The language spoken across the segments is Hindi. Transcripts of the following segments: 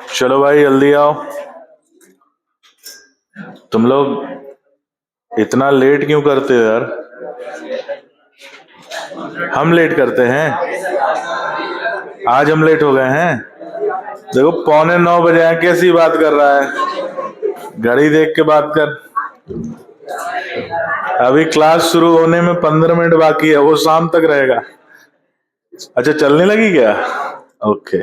चलो भाई जल्दी आओ। तुम लोग इतना लेट क्यों करते हो यार? हम लेट करते हैं? आज हम लेट हो गए हैं? देखो 8:45 बजे हैं, कैसी बात कर रहा है? घड़ी देख के बात कर। अभी क्लास शुरू होने में 15 मिनट बाकी है, वो शाम तक रहेगा। अच्छा चलने लगी क्या? ओके।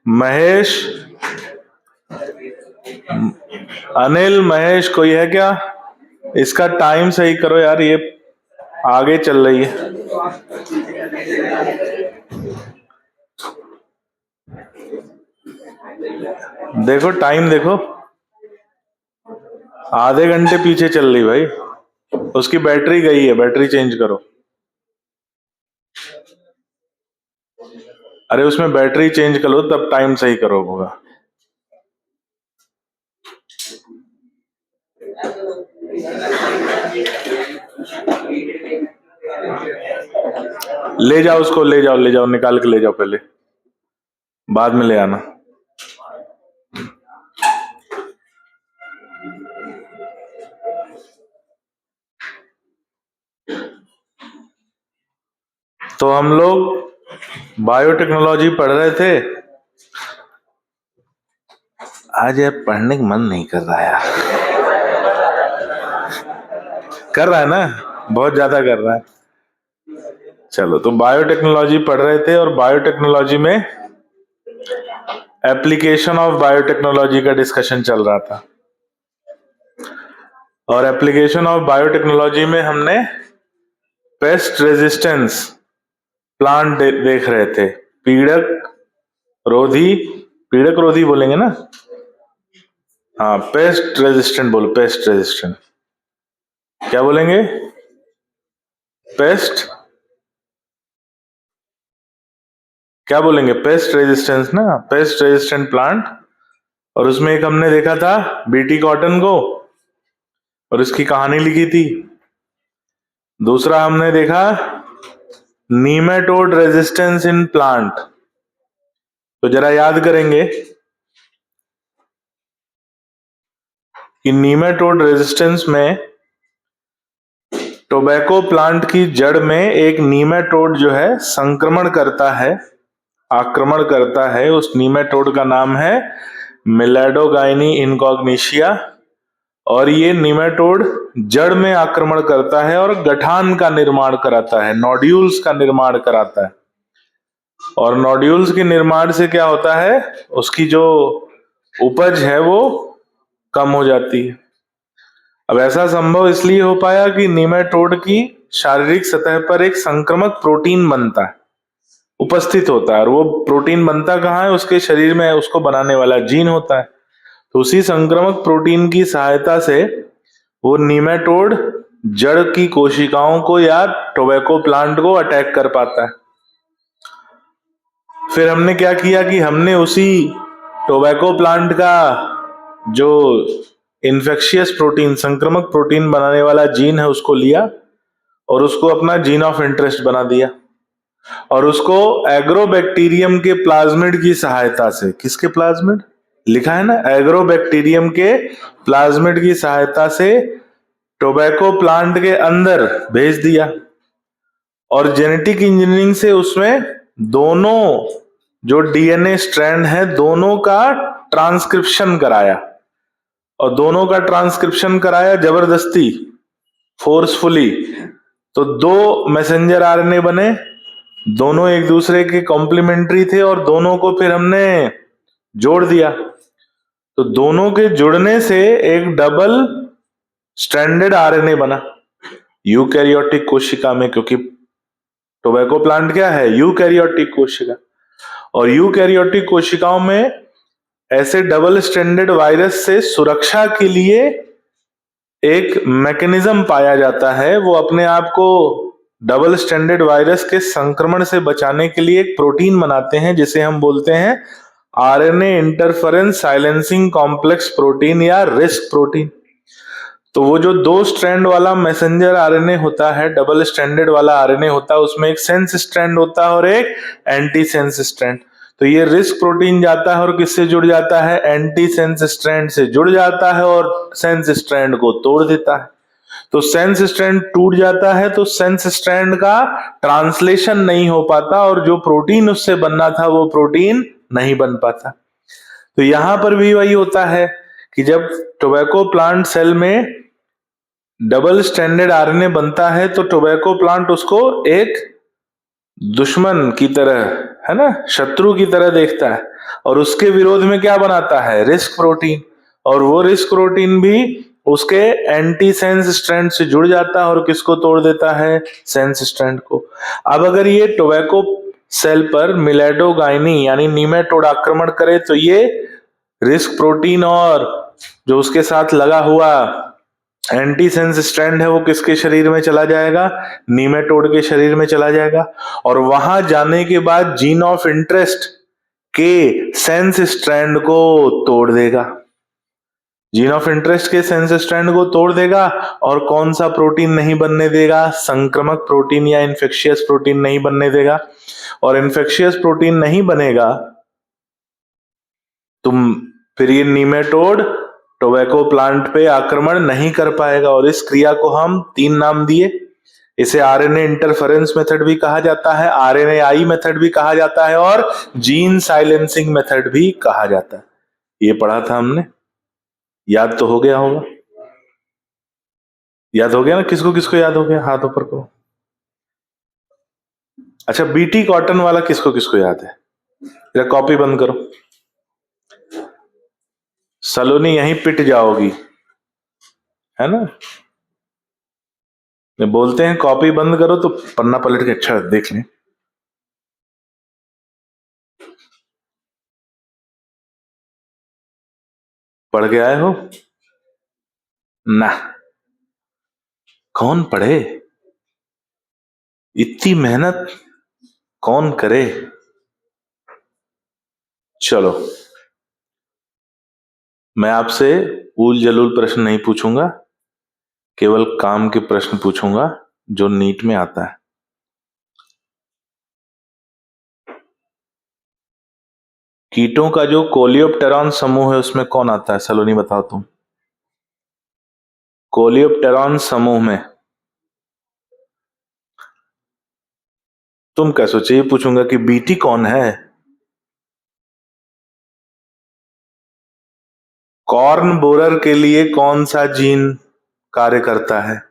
महेश, अनिल, महेश कोई है क्या? इसका टाइम सही करो यार, ये आगे चल रही है। देखो टाइम देखो, आधे घंटे पीछे चल रही भाई। उसकी बैटरी गई है, बैटरी चेंज करो। अरे उसमें बैटरी चेंज करो तब टाइम सही करो होगा। ले जाओ उसको, ले जाओ, ले जाओ, निकाल के ले जाओ पहले, बाद में ले आना। तो हम लोग बायोटेक्नोलॉजी पढ़ रहे थे। आज यार पढ़ने का मन नहीं कर रहा यार। कर रहा है ना, बहुत ज्यादा कर रहा है। चलो, तो बायोटेक्नोलॉजी पढ़ रहे थे और बायोटेक्नोलॉजी में एप्लीकेशन ऑफ बायोटेक्नोलॉजी का डिस्कशन चल रहा था। और एप्लीकेशन ऑफ बायोटेक्नोलॉजी में हमने पेस्ट रेजिस्टेंस प्लांट देख रहे थे। पीड़क रोधी, पीड़क रोधी बोलेंगे ना? हाँ, पेस्ट रेजिस्टेंट बोलो, पेस्ट रेजिस्टेंट। क्या बोलेंगे? पेस्ट, क्या बोलेंगे? पेस्ट रेजिस्टेंस ना, पेस्ट रेजिस्टेंट प्लांट। और उसमें एक हमने देखा था बीटी कॉटन को, और उसकी कहानी लिखी थी। दूसरा हमने देखा नीमेटोड रेजिस्टेंस इन प्लांट। तो जरा याद करेंगे कि नीमेटोड रेजिस्टेंस में टोबैको प्लांट की जड़ में एक नीमेटोड जो है संक्रमण करता है, आक्रमण करता है। उस नीमेटोड का नाम है मिलेडोगाइनी इनकॉग्निशिया। और ये नीमेटोड जड़ में आक्रमण करता है और गठान का निर्माण कराता है, नोड्यूल्स का निर्माण कराता है। और नोड्यूल्स के निर्माण से क्या होता है? उसकी जो उपज है वो कम हो जाती है। अब ऐसा संभव इसलिए हो पाया कि नीमेटोड की शारीरिक सतह पर एक संक्रमक प्रोटीन बनता है, उपस्थित होता है। और वो प्रोटीन बनता कहाँ है? उसके शरीर में उसको बनाने वाला जीन होता है। तो उसी संक्रमक प्रोटीन की सहायता से वो नीमेटोड जड़ की कोशिकाओं को या टोबैको प्लांट को अटैक कर पाता है। फिर हमने क्या किया कि हमने उसी टोबैको प्लांट का जो इन्फेक्शियस प्रोटीन, संक्रमक प्रोटीन बनाने वाला जीन है, उसको लिया और उसको अपना जीन ऑफ इंटरेस्ट बना दिया। और उसको एग्रोबैक्टीरियम के प्लाज्मिड की सहायता से, किसके प्लाज्मिड लिखा है ना? एग्रोबैक्टीरियम के प्लाज्मिड की सहायता से टोबैको प्लांट के अंदर भेज दिया। और जेनेटिक इंजीनियरिंग से उसमें दोनों जो डीएनए स्ट्रैंड है दोनों का ट्रांसक्रिप्शन कराया। और दोनों का ट्रांसक्रिप्शन कराया जबरदस्ती, फोर्सफुली। तो 2 मैसेंजर आरएनए बने, दोनों एक दूसरे के कॉम्प्लीमेंट्री थे और दोनों को फिर हमने जोड़ दिया। तो दोनों के जुड़ने से एक डबल स्ट्रैंडेड आरएनए बना यूकैरियोटिक कोशिका में, क्योंकि टोबैको प्लांट क्या है? यूकैरियोटिक कोशिका। और यूकैरियोटिक कोशिकाओं में ऐसे डबल स्ट्रैंडेड वायरस से सुरक्षा के लिए एक मैकेनिज्म पाया जाता है। वो अपने आप को डबल स्ट्रैंडेड वायरस के संक्रमण से बचाने के लिए एक प्रोटीन बनाते हैं जिसे हम बोलते हैं RNA interference silencing complex protein या रिस्क प्रोटीन। तो वो जो 2 स्ट्रैंड वाला मैसेंजर आरएनए होता है, डबल स्ट्रैंडेड वाला आरएनए होता है, उसमें एक सेंस स्ट्रैंड होता है और एक एंटी सेंस स्ट्रैंड। तो ये रिस्क प्रोटीन जाता है और किससे जुड़ जाता है? एंटी सेंस स्ट्रैंड से जुड़ जाता है और सेंस स्ट्रैंड को तोड़ देता है। तो सेंस स्ट्रैंड टूट जाता है तो सेंस स्ट्रैंड का ट्रांसलेशन नहीं हो पाता और जो प्रोटीन उससे बनना था वो प्रोटीन नहीं बन पाता। तो यहां पर भी वही होता है कि जब टोबैको प्लांट सेल में डबल स्ट्रैंडेड आरएनए बनता है तो टोबैको प्लांट उसको एक दुश्मन की तरह, है ना, शत्रु की तरह देखता है और उसके विरोध में क्या बनाता है? Risk protein. और वो रिस्क प्रोटीन भी उसके एंटी सेंस स्ट्रैंड से जुड़ जाता है और किसको तोड़ देता है? सेंस स्ट्रैंड को। अब अगर ये टोबैको सेल पर मिलेडोगाइनी यानी नीमेटोड आक्रमण करे तो ये रिस्क प्रोटीन और जो उसके साथ लगा हुआ एंटी सेंस स्ट्रैंड है वो किसके शरीर में चला जाएगा? नीमेटोड के शरीर में चला जाएगा। और वहां जाने के बाद जीन ऑफ इंटरेस्ट के सेंस स्ट्रैंड को तोड़ देगा। जीन ऑफ इंटरेस्ट के सेंस स्ट्रैंड को तोड़ देगा और कौन सा प्रोटीन नहीं बनने देगा? संक्रमक प्रोटीन या इन्फेक्शियस प्रोटीन नहीं बनने देगा। और इन्फेक्शियस प्रोटीन नहीं बनेगा तुम फिर ये नीमेटोड टोबैको प्लांट पे आक्रमण नहीं कर पाएगा। और इस क्रिया को हम 3 नाम दिए। इसे आरएनए इंटरफेरेंस मेथड भी कहा जाता है, आरएनएआई मेथड भी कहा जाता है और जीन साइलेंसिंग मेथड भी कहा जाता है। ये पढ़ा था हमने, याद तो हो गया होगा। याद हो गया ना? किसको किसको याद हो गया? हाथ ऊपर करो। अच्छा, बीटी कॉटन वाला किसको किसको याद है? जरा कॉपी बंद करो, सलोनी यहीं पिट जाओगी, है ना। बोलते हैं कॉपी बंद करो तो पन्ना पलट के अच्छा देख लें। पढ़ के आए हो ना? कौन पढ़े? इतनी मेहनत कौन करे? चलो, मैं आपसे ऊल जलूल प्रश्न नहीं पूछूंगा, केवल काम के प्रश्न पूछूंगा जो नीट में आता है। कीटों का जो कोलियोप्टेरॉन समूह है उसमें कौन आता है? सलोनी बताओ तुम। कोलियोप्टेरॉन समूह में तुम क्या सोचे? ये पूछूंगा कि बीटी कौन है? कॉर्न बोरर के लिए कौन सा जीन कार्य करता है?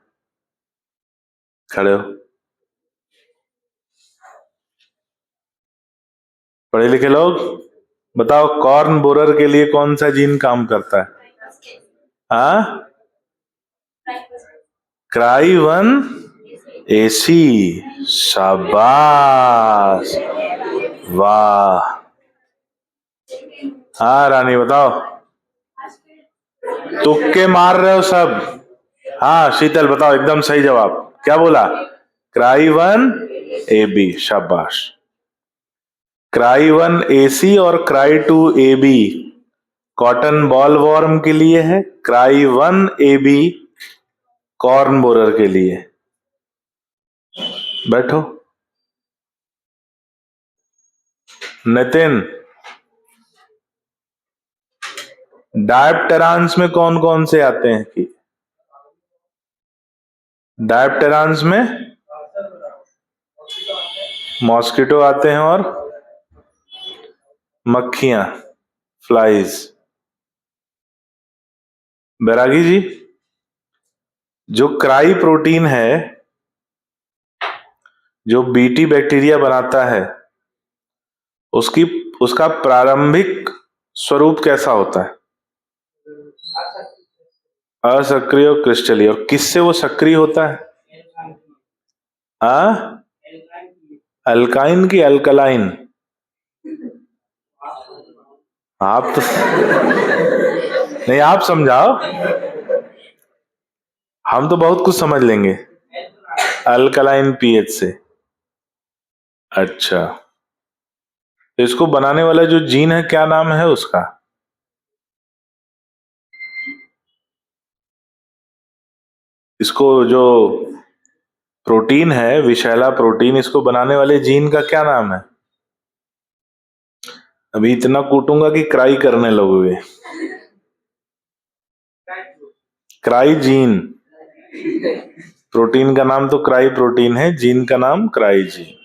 खड़े हो, पढ़े लिखे लोग, बताओ कॉर्न बोरर के लिए कौन सा जीन काम करता है? हाँ, क्राई 1 एसी। शाबाश, वाह। हाँ रानी बताओ, तुक्के मार रहे हो सब? हाँ शीतल बताओ, एकदम सही जवाब। क्या बोला? क्राई 1 AB, शाबाश। क्राई 1 AC और cry 2 AB cotton ball warm के लिए है, क्राई 1 AB कॉर्न बोरर के लिए। बैठो। नितिन, डायप्टेरान्स में कौन कौन से आते हैं? कि डायप्टेरान्स में मॉस्किटो आते हैं और मक्खियां, फ्लाइज। बैरागी जी, जो क्राई प्रोटीन है जो बीटी बैक्टीरिया बनाता है उसकी उसका प्रारंभिक स्वरूप कैसा होता है? असक्रिय और क्रिस्टलीय। और किससे वो सक्रिय होता है? अल्काइन की अल्कलाइन? आप तो नहीं, आप समझाओ, हम तो बहुत कुछ समझ लेंगे। अल्कलाइन पीएच से। अच्छा, इसको बनाने वाला जो जीन है क्या नाम है उसका? इसको जो प्रोटीन है विषैला प्रोटीन, इसको बनाने वाले जीन का क्या नाम है? अभी इतना कूटूंगा कि क्राई करने लगोगे। Cry gene. प्रोटीन का नाम तो क्राई प्रोटीन है, जीन का नाम क्राई जीन।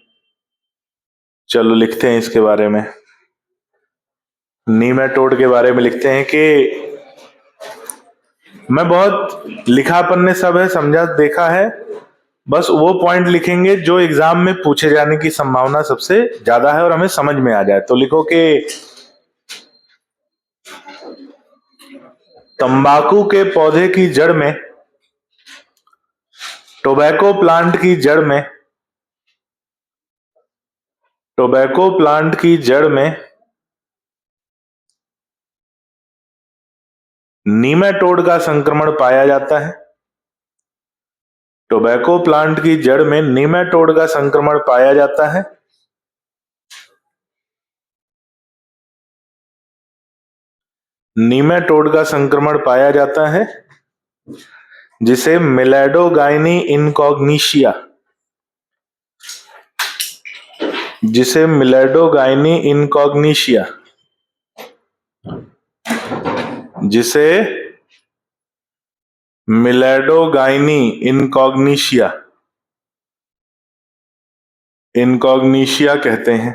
चलो लिखते हैं इसके बारे में। नीमेटोड के बारे में लिखते हैं कि मैं बहुत लिखा अपन ने सब है, समझा देखा है, बस वो पॉइंट लिखेंगे जो एग्जाम में पूछे जाने की संभावना सबसे ज्यादा है और हमें समझ में आ जाए। तो लिखो कि तंबाकू के पौधे की जड़ में, टोबैको प्लांट की जड़ में, टोबैको प्लांट की जड़ में नीमेटोड का संक्रमण पाया जाता है। टोबैको प्लांट की जड़ में नीमेटोड का संक्रमण पाया जाता है। नीमेटोड का संक्रमण पाया जाता है जिसे मिलेडोगाइनी इनकॉग्निशिया, जिसे मिलेडोगाइनी इनकॉग्निशिया, जिसे मिलेडोगाइनी इनकॉग्निशिया, इनकॉग्निशिया कहते हैं।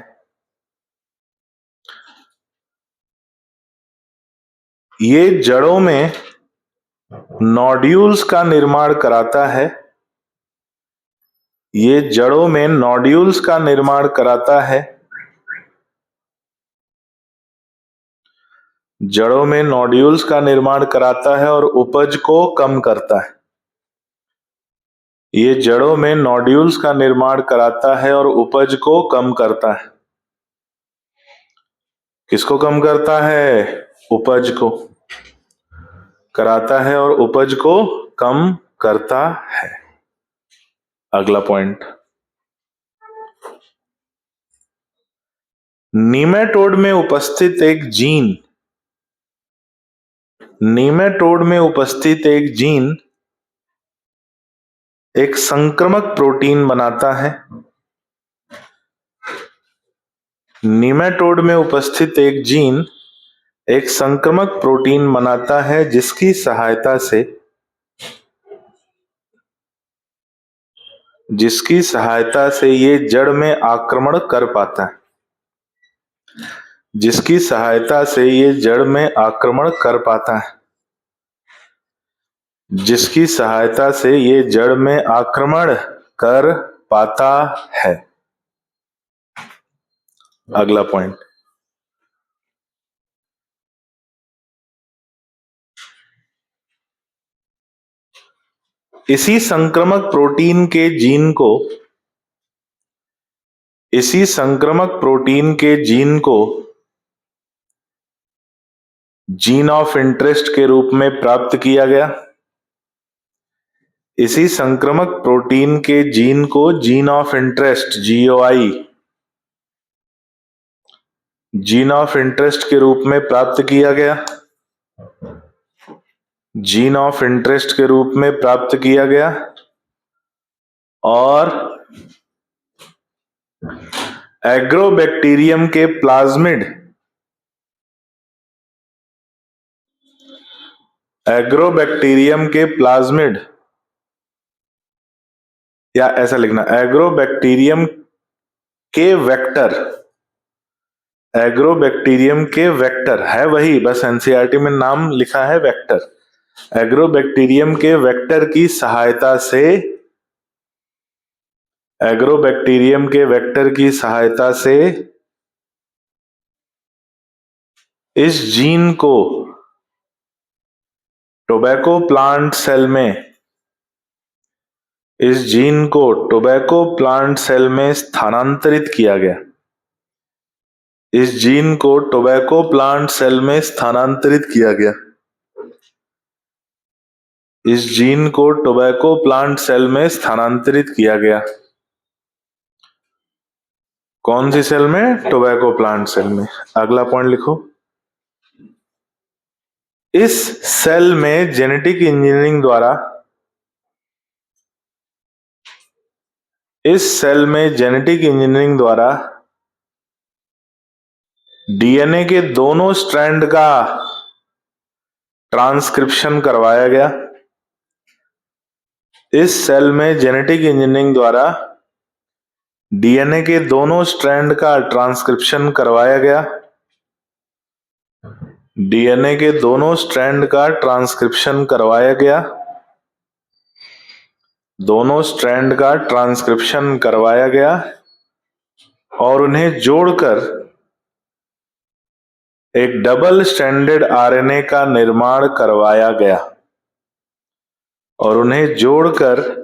ये जड़ों में नोड्यूल्स का निर्माण कराता है। ये जड़ों में नोड्यूल्स का निर्माण कराता है। जड़ों में नोड्यूल्स का निर्माण कराता है और उपज को कम करता है। ये जड़ों में नोड्यूल्स का निर्माण कराता है और उपज को कम करता है। किसको कम करता है? उपज को कराता है और उपज को कम करता है। अगला पॉइंट, नीमेटोड में उपस्थित एक जीन, नीमेटोड में उपस्थित एक जीन एक संक्रामक प्रोटीन बनाता है। नीमेटोड में उपस्थित एक जीन एक संक्रामक प्रोटीन बनाता है जिसकी सहायता से, जिसकी सहायता से ये जड़ में आक्रमण कर पाता है, जिसकी सहायता से ये जड़ में आक्रमण कर पाता है, जिसकी सहायता से ये जड़ में आक्रमण कर पाता है। अगला पॉइंट, इसी संक्रामक प्रोटीन के जीन को, इसी संक्रामक प्रोटीन के जीन को जीन ऑफ इंटरेस्ट के रूप में प्राप्त किया गया। इसी संक्रामक प्रोटीन के जीन को gene of interest, GOI, gene of interest के रूप में प्राप्त किया गया। जीन ऑफ इंटरेस्ट के रूप में प्राप्त किया गया और एग्रोबैक्टीरियम के प्लाज्मिड, एग्रोबैक्टीरियम के प्लाज्मिड, या ऐसा लिखना, एग्रोबैक्टीरियम के वेक्टर, एग्रोबैक्टीरियम के वेक्टर है वही, बस एनसीईआरटी में नाम लिखा है वेक्टर। एग्रोबैक्टीरियम के वेक्टर की सहायता से, एग्रोबैक्टीरियम के वेक्टर की सहायता से इस जीन को टोबैको प्लांट सेल में, इस जीन को टोबैको प्लांट सेल में स्थानांतरित किया गया। इस जीन को टोबैको प्लांट सेल में स्थानांतरित किया गया। इस जीन को टोबैको प्लांट सेल में स्थानांतरित किया गया। कौन सी सेल में? टोबैको प्लांट सेल में। अगला पॉइंट लिखो, इस सेल में जेनेटिक इंजीनियरिंग द्वारा डीएनए के दोनों स्ट्रैंड का ट्रांसक्रिप्शन करवाया गया। इस सेल में जेनेटिक इंजीनियरिंग द्वारा डीएनए के दोनों स्ट्रैंड का ट्रांसक्रिप्शन करवाया गया। डीएनए के दोनों स्ट्रैंड का ट्रांसक्रिप्शन करवाया गया। दोनों स्ट्रैंड का ट्रांसक्रिप्शन करवाया गया और उन्हें जोड़कर एक डबल स्ट्रैंडेड आरएनए का निर्माण करवाया गया। और उन्हें जोड़कर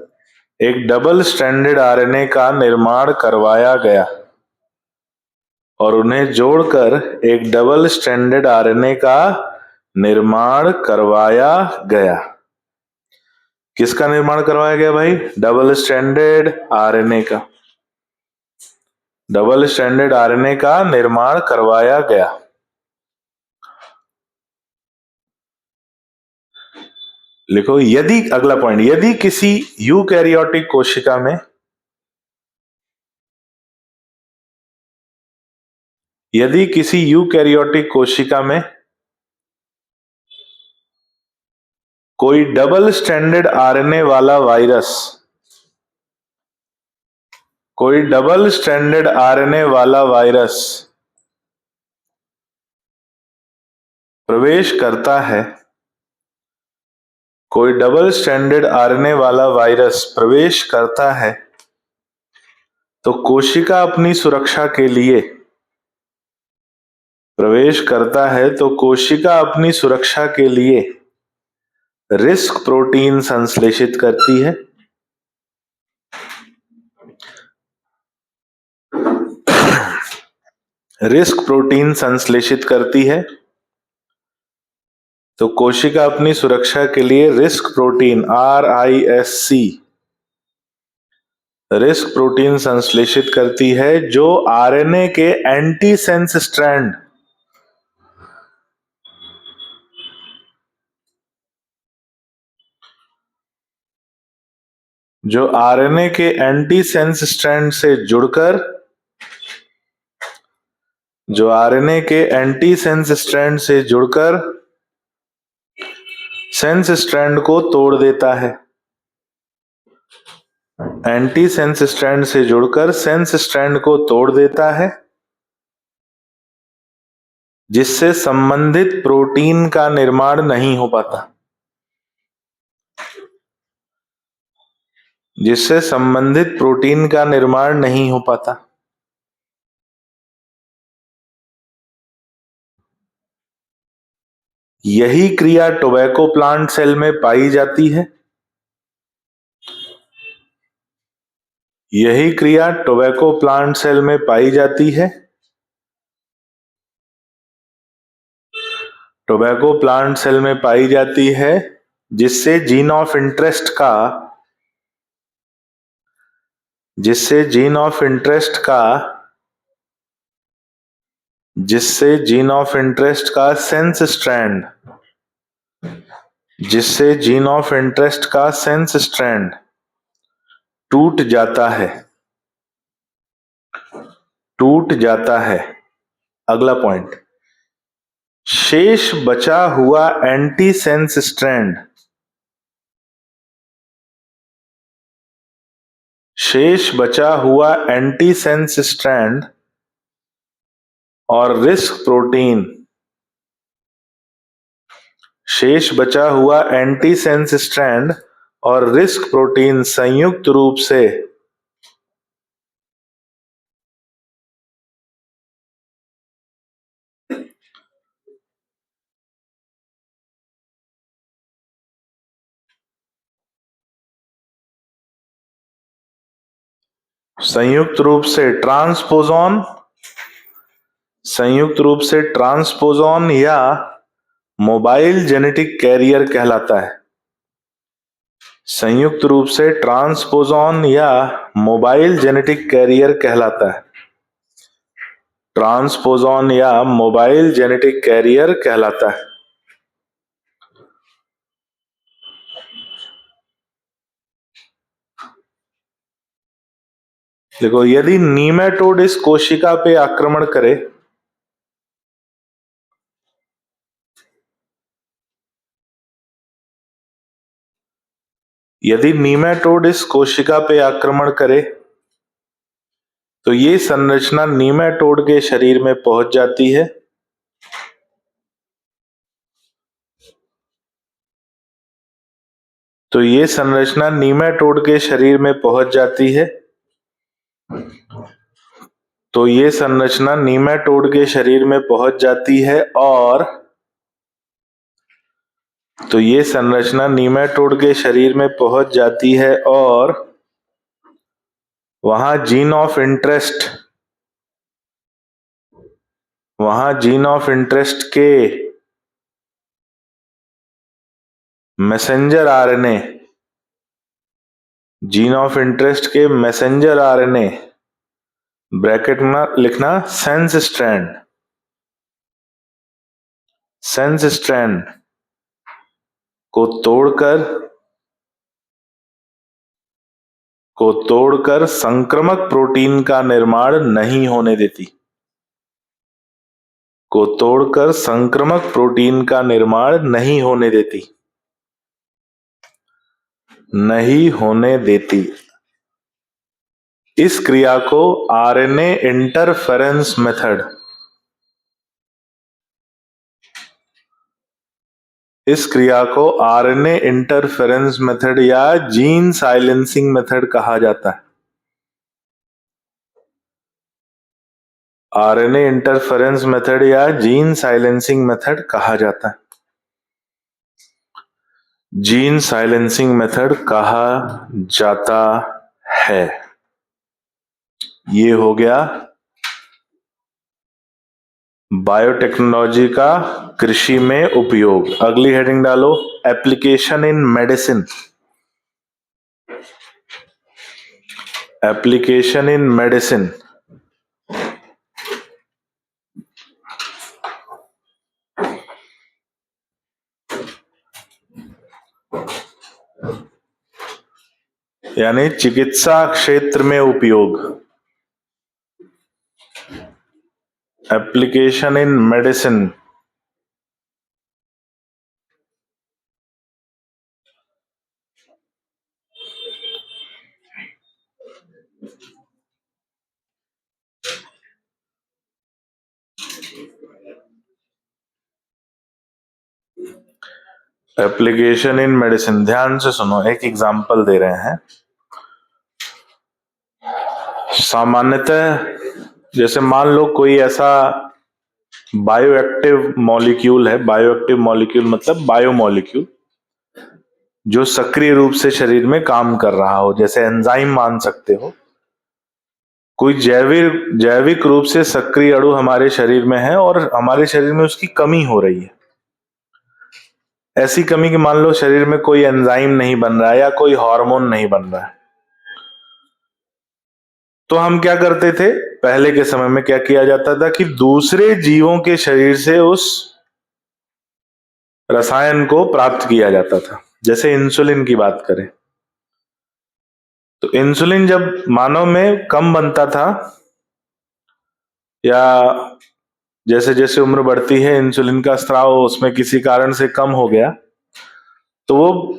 एक डबल स्ट्रैंडेड आरएनए का निर्माण करवाया गया। और उन्हें जोड़कर एक डबल स्ट्रैंडेड आरएनए का निर्माण करवाया गया। किसका निर्माण करवाया गया भाई? डबल स्ट्रैंडेड आरएनए का। डबल स्ट्रैंडेड आरएनए का निर्माण करवाया गया। लिखो, यदि, अगला पॉइंट, यदि किसी यूकैरियोटिक कोशिका में कोई डबल स्ट्रैंडेड आरएनए वाला वायरस प्रवेश करता है, कोई डबल स्ट्रैंडेड आरएनए वाला वायरस प्रवेश करता है, तो कोशिका अपनी सुरक्षा के लिए रिस्क प्रोटीन संश्लेषित करती है। रिस्क प्रोटीन संश्लेषित करती है। तो कोशिका अपनी सुरक्षा के लिए risk protein RISC risk protein संश्लेषित करती है, जो आरएनए के एंटीसेंस स्ट्रैंड से जुड़कर सेंस स्ट्रैंड को तोड़ देता है। एंटीसेंस स्ट्रैंड से जुड़कर सेंस स्ट्रैंड को तोड़ देता है, जिससे संबंधित प्रोटीन का निर्माण नहीं हो पाता। यही क्रिया टोबैको प्लांट सेल में पाई जाती है। टोबैको प्लांट सेल में पाई जाती है, जिससे जीन ऑफ इंटरेस्ट का सेंस स्ट्रैंड टूट जाता है। अगला पॉइंट, शेष बचा हुआ एंटीसेंस स्ट्रैंड और रिस्क प्रोटीन संयुक्त रूप से ट्रांसपोज़ोन या मोबाइल जेनेटिक कैरियर कहलाता है। संयुक्त रूप से ट्रांसपोज़ोन या मोबाइल जेनेटिक कैरियर कहलाता है। ट्रांसपोजॉन या मोबाइल जेनेटिक कैरियर कहलाता है। देखो, यदि नीमेटोड इस कोशिका पे आक्रमण करे यदि नीमेटोड इस कोशिका पे आक्रमण करे तो ये संरचना नीमेटोड के शरीर में पहुंच जाती है तो ये संरचना नीमेटोड के शरीर में पहुंच जाती है तो ये संरचना नीमेटोड के शरीर में पहुंच जाती है और तो ये संरचना नीमेटोड के शरीर में पहुंच जाती है और वहां जीन ऑफ इंटरेस्ट के मैसेंजर आरएनए ब्रैकेट में लिखना सेंस स्ट्रैंड को तोड़कर संक्रमक प्रोटीन का निर्माण नहीं होने देती इस क्रिया को आरएनए इंटरफेरेंस मेथड या जीन साइलेंसिंग मेथड कहा जाता है। आरएनए इंटरफेरेंस मेथड या जीन साइलेंसिंग मेथड कहा जाता है। जीन साइलेंसिंग मेथड कहा जाता है। ये हो गया बायोटेक्नोलॉजी का कृषि में उपयोग। अगली हेडिंग डालो, एप्लीकेशन इन मेडिसिन। यानी चिकित्सा क्षेत्र में उपयोग। Application in medicine. Application in medicine, ध्यान से सुनो, एक एग्जांपल दे रहे हैं। सामान्यतः जैसे मान लो कोई ऐसा बायोएक्टिव मॉलिक्यूल है, बायोएक्टिव मॉलिक्यूल मतलब बायोमॉलिक्यूल जो सक्रिय रूप से शरीर में काम कर रहा हो, जैसे एंजाइम मान सकते हो। कोई जैविक रूप से सक्रिय अणु हमारे शरीर में है और हमारे शरीर में उसकी कमी हो रही है। ऐसी कमी कि मान लो शरीर में कोई एंजाइम नहीं बन रहा है या कोई हार्मोन नहीं बन रहा है, तो हम क्या करते थे, पहले के समय में क्या किया जाता था कि दूसरे जीवों के शरीर से उस रसायन को प्राप्त किया जाता था। जैसे इंसुलिन की बात करें तो इंसुलिन जब मानव में कम बनता था या जैसे जैसे उम्र बढ़ती है इंसुलिन का स्राव उसमें किसी कारण से कम हो गया, तो वो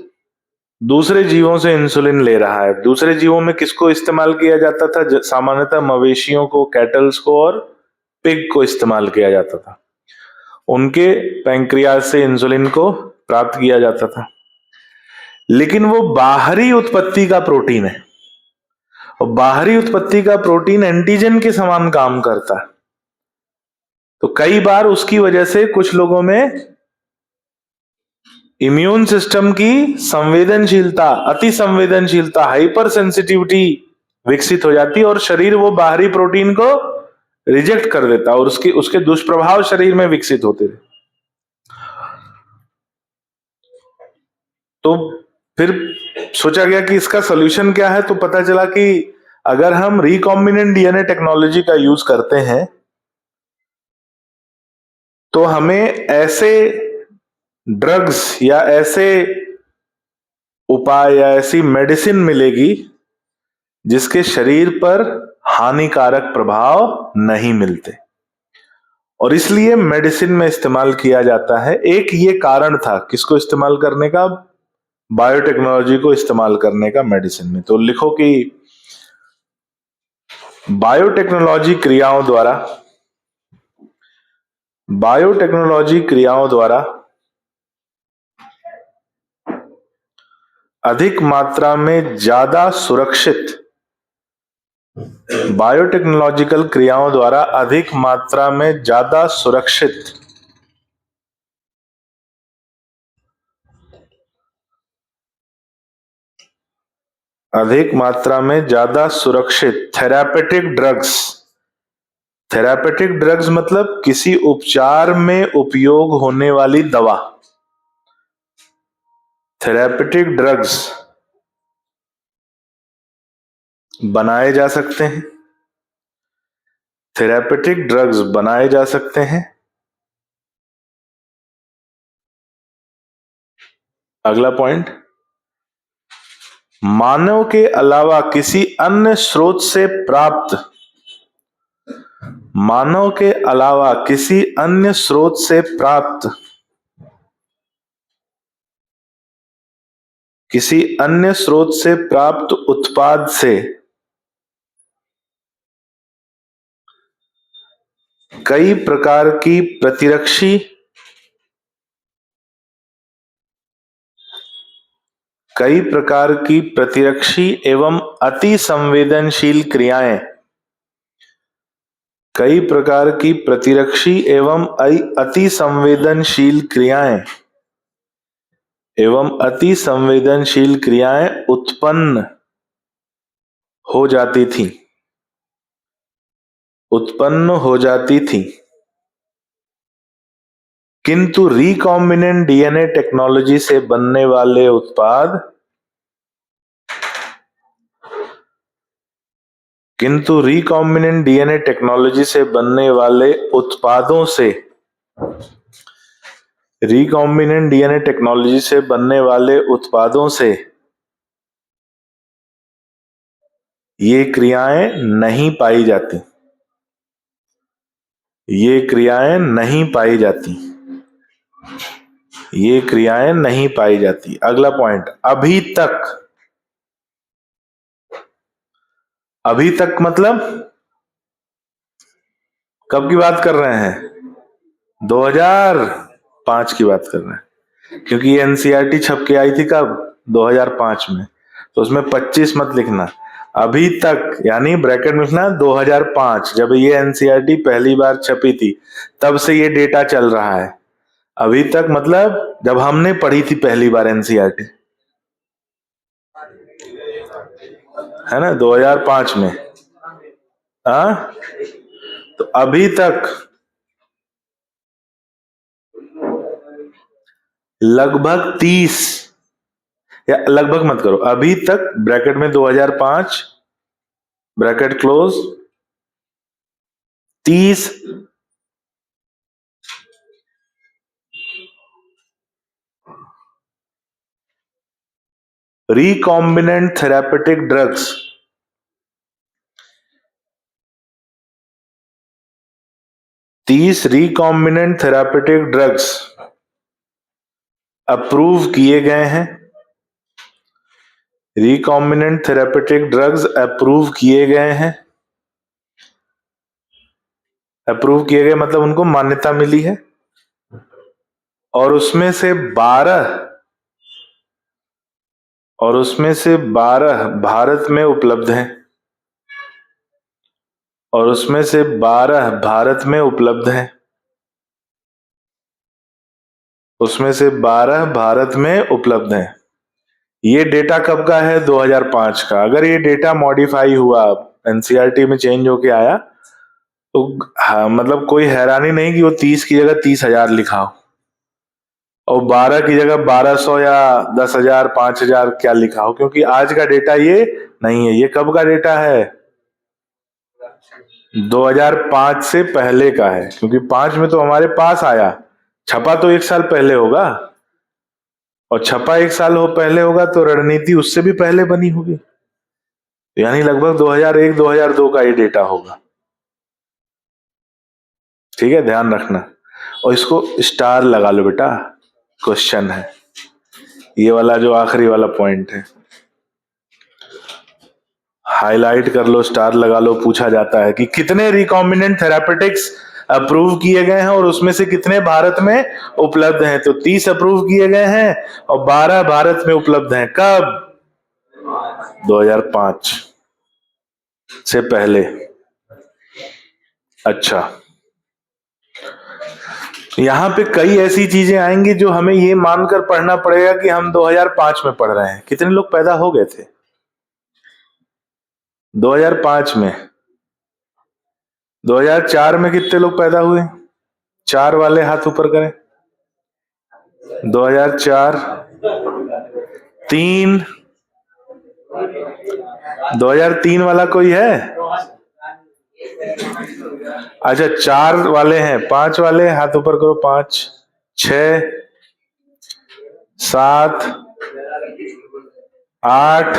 दूसरे जीवों से इंसुलिन ले रहा है। दूसरे जीवों में किसको इस्तेमाल किया जाता था? सामान्यतः मवेशियों को, कैटल्स को और पिग को इस्तेमाल किया जाता था। उनके पैंक्रियाज से इंसुलिन को प्राप्त किया जाता था। लेकिन वो बाहरी उत्पत्ति का प्रोटीन है और बाहरी उत्पत्ति का प्रोटीन एंटीजन के समान काम करता है। तो कई बार उसकी वजह से कुछ लोगों में इम्यून सिस्टम की संवेदनशीलता, अति संवेदनशीलता, हाइपर सेंसिटिविटी विकसित हो जाती है और शरीर वो बाहरी प्रोटीन को रिजेक्ट कर देता और उसके दुष्प्रभाव शरीर में विकसित होते थे। तो फिर सोचा गया कि इसका सॉल्यूशन क्या है, तो पता चला कि अगर हम रिकॉम्बिनेंट डीएनए टेक्नोलॉजी का यूज करते हैं तो हमें ऐसे ड्रग्स या ऐसे उपाय या ऐसी मेडिसिन मिलेगी जिसके शरीर पर हानिकारक प्रभाव नहीं मिलते, और इसलिए मेडिसिन में इस्तेमाल किया जाता है। एक ये कारण था किसको इस्तेमाल करने का, बायोटेक्नोलॉजी को इस्तेमाल करने का मेडिसिन में। तो लिखो कि बायोटेक्नोलॉजी क्रियाओं द्वारा अधिक मात्रा में ज्यादा सुरक्षित, बायोटेक्नोलॉजिकल क्रियाओं द्वारा अधिक मात्रा में ज्यादा सुरक्षित थेरापेटिक ड्रग्स मतलब किसी उपचार में उपयोग होने वाली दवा। थेरापेटिक ड्रग्स बनाए जा सकते हैं, थेरापेटिक ड्रग्स बनाए जा सकते हैं। अगला पॉइंट, मानव के अलावा किसी अन्य स्रोत से प्राप्त, मानव के अलावा किसी अन्य स्रोत से प्राप्त, किसी अन्य स्रोत से प्राप्त उत्पाद से कई प्रकार की प्रतिरक्षी एवं अति संवेदनशील क्रियाएं, कई प्रकार की प्रतिरक्षी एवं अति संवेदनशील क्रियाएं उत्पन्न हो जाती थी, किंतु रिकॉम्बिनेंट डीएनए टेक्नोलॉजी से बनने वाले उत्पाद, किंतु रिकॉम्बिनेंट डीएनए टेक्नोलॉजी से बनने वाले उत्पादों से, रिकॉम्बिनेंट डीएनए टेक्नोलॉजी से बनने वाले उत्पादों से ये क्रियाएं नहीं पाई जाती, ये क्रियाएं नहीं पाई जाती, ये क्रियाएं नहीं पाई जाती। अगला पॉइंट, अभी तक, अभी तक मतलब कब की बात कर रहे हैं, 2005 की बात कर रहे हैं, क्योंकि ये एनसीईआरटी छप के आई थी कब, 2005 में। तो उसमें 25 मत लिखना, अभी तक यानी ब्रैकेट में लिखना 2005, जब ये एनसीईआरटी पहली बार छपी थी तब से ये डेटा चल रहा है। अभी तक मतलब जब हमने पढ़ी थी पहली बार एनसीईआरटी, है ना, 2005 में। हाँ, तो अभी तक लगभग 30, या लगभग मत करो, अभी तक ब्रैकेट में 2005 bracket close 30 recombinant therapeutic drugs, 30 recombinant therapeutic drugs approve किए गए हैं, रिकॉम्बिनेंट थेरापेटिक ड्रग्स अप्रूव किए गए हैं। अप्रूव किए गए मतलब उनको मान्यता मिली है, और उसमें से 12 भारत में उपलब्ध हैं, और उसमें से 12 भारत में उपलब्ध हैं, उसमें से 12 भारत में उपलब्ध हैं। ये डेटा कब का है, 2005 का। अगर ये डेटा मॉडिफाई हुआ, एनसीईआरटी में चेंज होके आया, तो हाँ, मतलब कोई हैरानी नहीं कि वो 30 की जगह 30,000 लिखा हो, और 12 की जगह 1200 या 10,000 5,000 क्या लिखा हो, क्योंकि आज का डेटा ये नहीं है। ये कब का डेटा है, 2005 से पहले का है, क्योंकि 5 में तो हमारे पास आया, छपा तो 1 साल पहले होगा, और छपा 1 साल हो पहले होगा तो रणनीति उससे भी पहले बनी होगी, यानी लगभग 2001-2002 का ये डेटा होगा। ठीक है, ध्यान रखना, और इसको स्टार लगा लो बेटा, क्वेश्चन है ये वाला, जो आखिरी वाला पॉइंट है, हाईलाइट कर लो, स्टार लगा लो। पूछा जाता है कि कितने रिकॉम्बिनेंट थेरापेटिक्स अप्रूव किए गए हैं और उसमें से कितने भारत में उपलब्ध हैं। तो 30 अप्रूव किए गए हैं और 12 भारत में उपलब्ध हैं। कब? 2005 से पहले। अच्छा, यहां पे कई ऐसी चीजें आएंगी जो हमें ये मानकर पढ़ना पड़ेगा कि हम 2005 में पढ़ रहे हैं। कितने लोग पैदा हो गए थे 2005 में? 2004 में कितने लोग पैदा हुए? 4 वाले हाथ ऊपर करें। 2004, 3, 2003 वाला कोई है? अच्छा, 4 वाले हैं, 5 वाले हाथ ऊपर करो। 5, 6, 7, 8,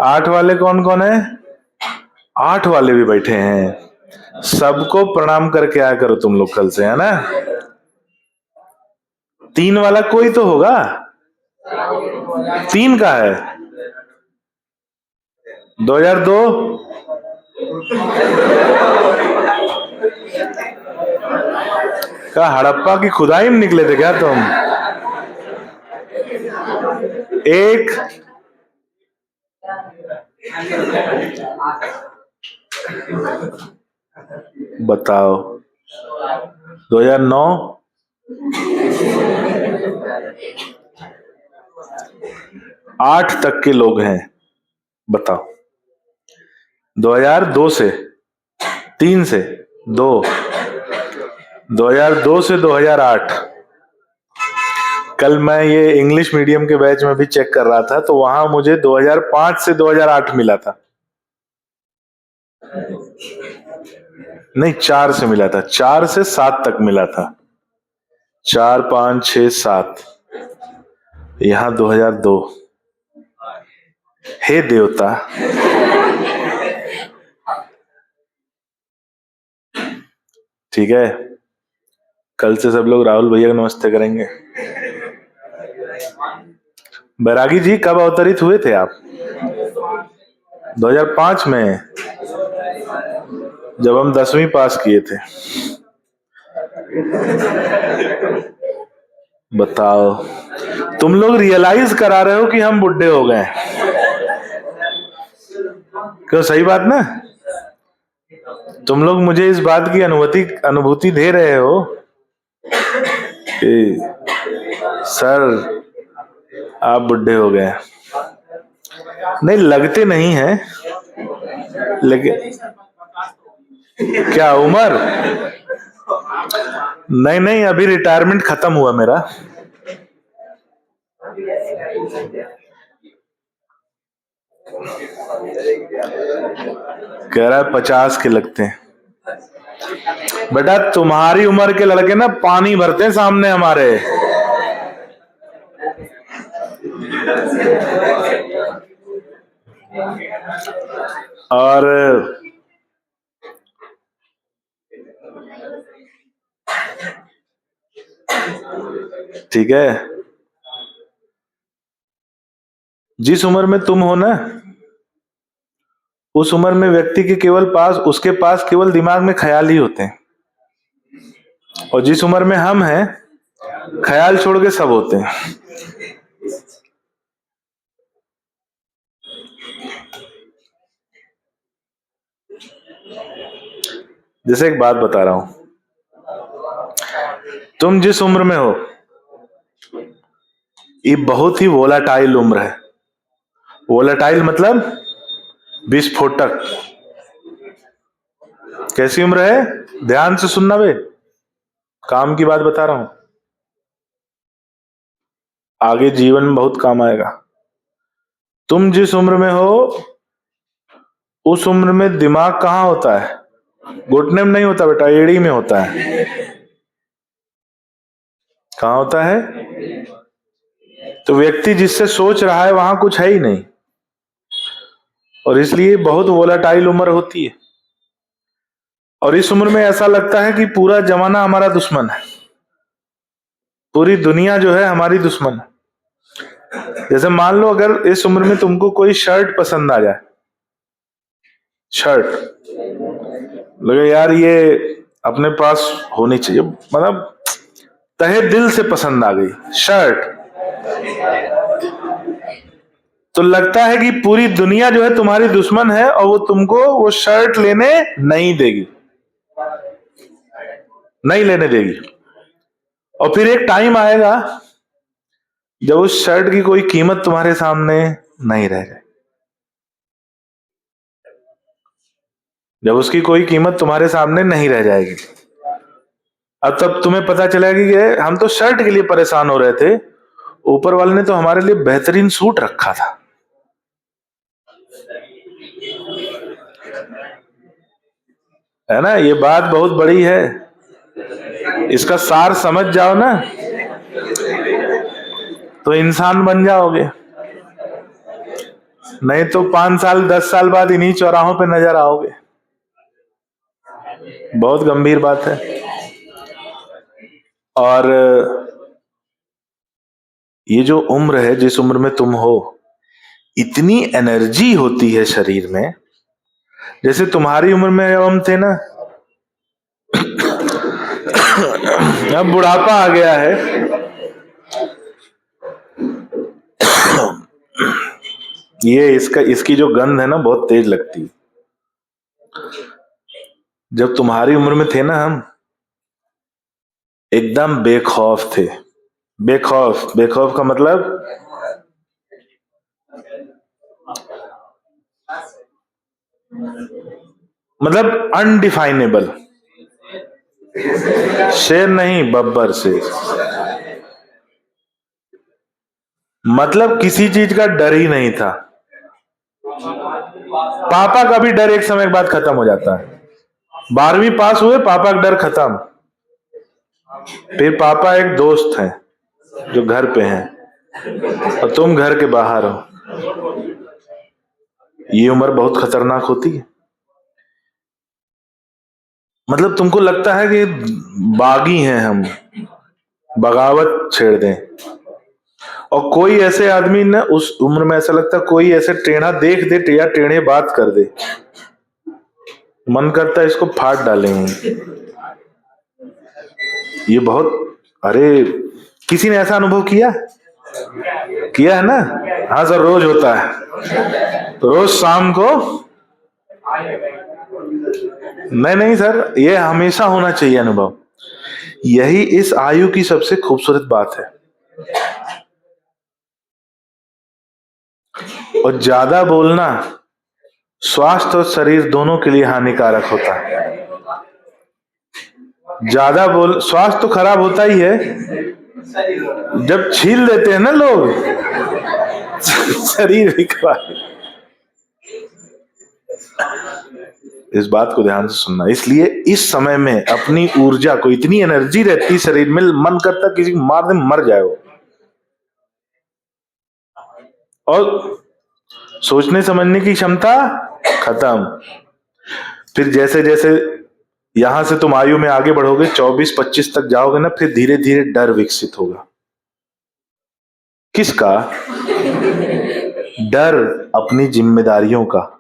8 वाले कौन कौन है? 8 वाले भी बैठे हैं। सबको प्रणाम करके आया करो तुम लोग कल से, है ना? 3 वाला कोई तो होगा? 3 का है 2002। क्या हड़प्पा की खुदाई में निकले थे क्या तुम? 1, बताओ। 2009, 8 तक के लोग हैं, बताओ। 2002 से 3 से 2, 2002 से 2008। कल मैं ये इंग्लिश मीडियम के बैच में भी चेक कर रहा था, तो वहां मुझे 2005 से 2008 मिला था। नहीं, 4 से मिला था, 4 से 7 तक मिला था। 4, 5, 6, 7, यहां 2002। हे देवता, ठीक है, कल से सब लोग राहुल भैया को नमस्ते करेंगे। बैरागी जी कब अवतरित हुए थे आप? 2005 में, जब हम 10वीं पास किए थे। बताओ, तुम लोग रियलाइज करा रहे हो कि हम बुढ़े हो गए? क्यों, सही बात ना? तुम लोग मुझे इस बात की अनुभूति दे रहे हो कि सर आप बुढ़े हो गए। नहीं, लगते नहीं हैं, लेकिन क्या उम्र? नहीं नहीं, अभी रिटायरमेंट खत्म हुआ मेरा। कह रहा है 50 के लगते हैं। बेटा, तुम्हारी उम्र के लड़के ना पानी भरते हैं सामने हमारे। और ठीक है, जिस उम्र में तुम हो ना, उस उम्र में व्यक्ति के उसके पास केवल दिमाग में ख्याल ही होते हैं, और जिस उम्र में हम हैं, ख्याल छोड़ के सब होते हैं। जैसे एक बात बता रहा हूं, तुम जिस उम्र में हो, ये बहुत ही वोलाटाइल उम्र है। वोलाटाइल मतलब विस्फोटक। कैसी उम्र है? ध्यान से सुनना बे, काम की बात बता रहा हूं, आगे जीवन में बहुत काम आएगा। तुम जिस उम्र में हो, उस उम्र में दिमाग कहाँ होता है? घुटने में नहीं होता बेटा, एड़ी में होता है। कहाँ होता है? तो व्यक्ति जिससे सोच रहा है वहां कुछ है ही नहीं, और इसलिए बहुत वोलाटाइल उम्र होती है। और इस उम्र में ऐसा लगता है कि पूरा जमाना हमारा दुश्मन है, पूरी दुनिया जो है हमारी दुश्मन है। जैसे मान लो अगर इस उम्र में तुमको कोई शर्ट पसंद आ जाए, शर्ट लगे यार ये अपने पास होनी चाहिए, मतलब तहे दिल से पसंद आ गई शर्ट, तो लगता है कि पूरी दुनिया जो है तुम्हारी दुश्मन है और वो तुमको वो शर्ट लेने नहीं देगी, नहीं लेने देगी। और फिर एक टाइम आएगा जब उस शर्ट की कोई कीमत तुम्हारे सामने नहीं रह जाए, जब उसकी कोई कीमत तुम्हारे सामने नहीं रह जाएगी। अब तब तुम्हें पता चलेगा कि हम तो शर्ट के लिए परेशान हो रहे थे, ऊपर वाले ने तो हमारे लिए बेहतरीन सूट रखा था। है ना, ये बात बहुत बड़ी है, इसका सार समझ जाओ ना तो इंसान बन जाओगे, नहीं तो 5 साल 10 साल बाद इन्हीं चौराहों पे नजर आओगे। बहुत गंभीर बात है। और ये जो उम्र है, जिस उम्र में तुम हो, इतनी एनर्जी होती है शरीर में। जैसे तुम्हारी उम्र में जब हम थे ना, अब बुढ़ापा आ गया है, ये इसकी जो गंध है ना बहुत तेज लगती है। जब तुम्हारी उम्र में थे ना हम एकदम बेखौफ थे। बेखौफ, बेखौफ का मतलब अनडिफाइनेबल, शेर नहीं बब्बर शेर, मतलब किसी चीज का डर ही नहीं था। पापा का भी डर एक समय के बाद खत्म हो जाता है। 12वीं पास हुए, पापा का डर खत्म, फिर पापा एक दोस्त हैं जो घर पे हैं और तुम घर के बाहर हो। ये उम्र बहुत खतरनाक होती है। मतलब तुमको लगता है कि बागी हैं हम, बगावत छेड़ दें। और कोई ऐसे आदमी ना उस उम्र में ऐसा लगता है कोई ऐसे टेढ़ा देख दे या टेढ़े बात कर दे, मन करता है इसको फाड़ डालेंगे। ये बहुत, अरे किसी ने ऐसा अनुभव किया किया है ना? हाँ सर, रोज होता है, तो रोज शाम को, नहीं नहीं सर, ये हमेशा होना चाहिए अनुभव। यही इस आयु की सबसे खूबसूरत बात है। और ज्यादा बोलना स्वास्थ्य और शरीर दोनों के लिए हानिकारक होता है। ज्यादा बोल, स्वास्थ्य तो खराब होता ही है, जब छील देते हैं ना लोग शरीर भी खराब। इस बात को ध्यान से सुनना। इसलिए इस समय में अपनी ऊर्जा को, इतनी एनर्जी रहती शरीर में, मन करता किसी को मार दे, मर जाए वो। और सोचने समझने की क्षमता खत्म। फिर जैसे जैसे यहां से तुम आयु में आगे बढ़ोगे, 24-25 तक जाओगे ना, फिर धीरे धीरे डर विकसित होगा। किसका डर? अपनी जिम्मेदारियों का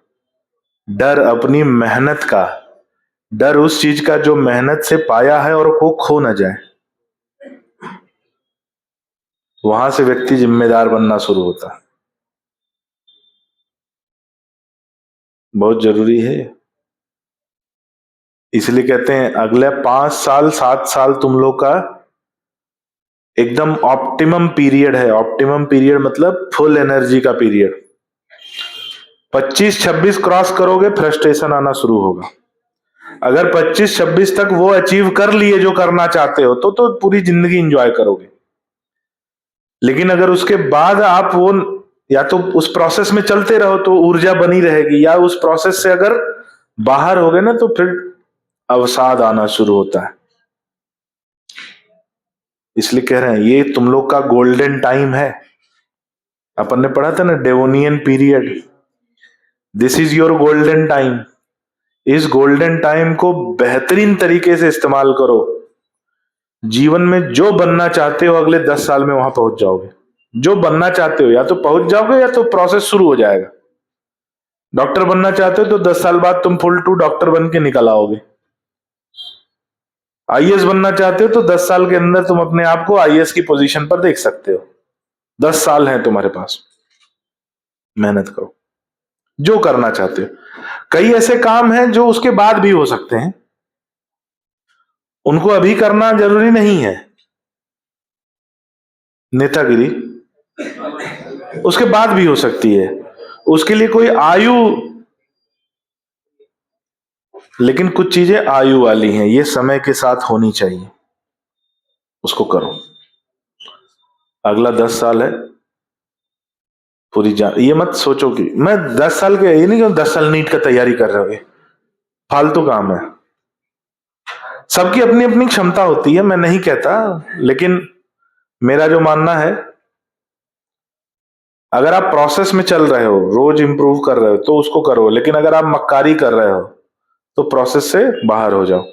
डर, अपनी मेहनत का डर, उस चीज का जो मेहनत से पाया है और वो खो ना जाए। वहां से व्यक्ति जिम्मेदार बनना शुरू होता है। बहुत जरूरी है। इसलिए कहते हैं अगले 5 साल 7 साल तुम लोग का एकदम ऑप्टिमम पीरियड है। ऑप्टिमम पीरियड मतलब फुल एनर्जी का पीरियड। 25-26 क्रॉस करोगे, फ्रस्ट्रेशन आना शुरू होगा। अगर 25-26 तक वो अचीव कर लिए जो करना चाहते हो तो पूरी जिंदगी एंजॉय करोगे। लेकिन अगर उसके बाद आप वो या तो उस प्रोसेस में चलते रहो तो ऊर्जा बनी रहेगी, या उस प्रोसेस से अगर बाहर हो गए ना तो फिर अवसाद आना शुरू होता है। इसलिए कह रहे हैं ये तुम लोग का गोल्डन टाइम है। अपन ने पढ़ा था ना Devonian period, this is your golden time. इस गोल्डन टाइम को बेहतरीन तरीके से इस्तेमाल करो। जीवन में जो बनना चाहते हो अगले 10 साल में वहां पहुंच जाओगे। जो बनना चाहते हो या तो पहुंच जाओगे या तो प्रोसेस शुरू हो जाएगा। डॉक्टर बनना चाहते हो तो 10 साल बाद तुम फुल टू डॉक्टर बन के निकल आओगे। आईएएस बनना चाहते हो तो 10 साल के अंदर तुम अपने आप को आईएएस की पोजीशन पर देख सकते हो। 10 साल हैं तुम्हारे पास, मेहनत करो जो करना चाहते हो। कई ऐसे काम हैं जो उसके बाद भी हो सकते हैं, उनको अभी करना जरूरी नहीं है। नेतागिरी उसके बाद भी हो सकती है, उसके लिए कोई आयु, लेकिन कुछ चीजें आयु वाली हैं, ये समय के साथ होनी चाहिए, उसको करो। अगला 10 साल है पूरी जान, ये मत सोचो कि मैं 10 साल के, ये नहीं कि 10 साल नीट का तैयारी कर रहे हो, फालतू काम है। सबकी अपनी अपनी क्षमता होती है, मैं नहीं कहता, लेकिन मेरा जो मानना है अगर आप प्रोसेस में चल रहे हो, रोज इंप्रूव कर रहे हो तो उसको करो, लेकिन अगर आप मक्कारी कर रहे हो तो प्रोसेस से बाहर हो जाओ।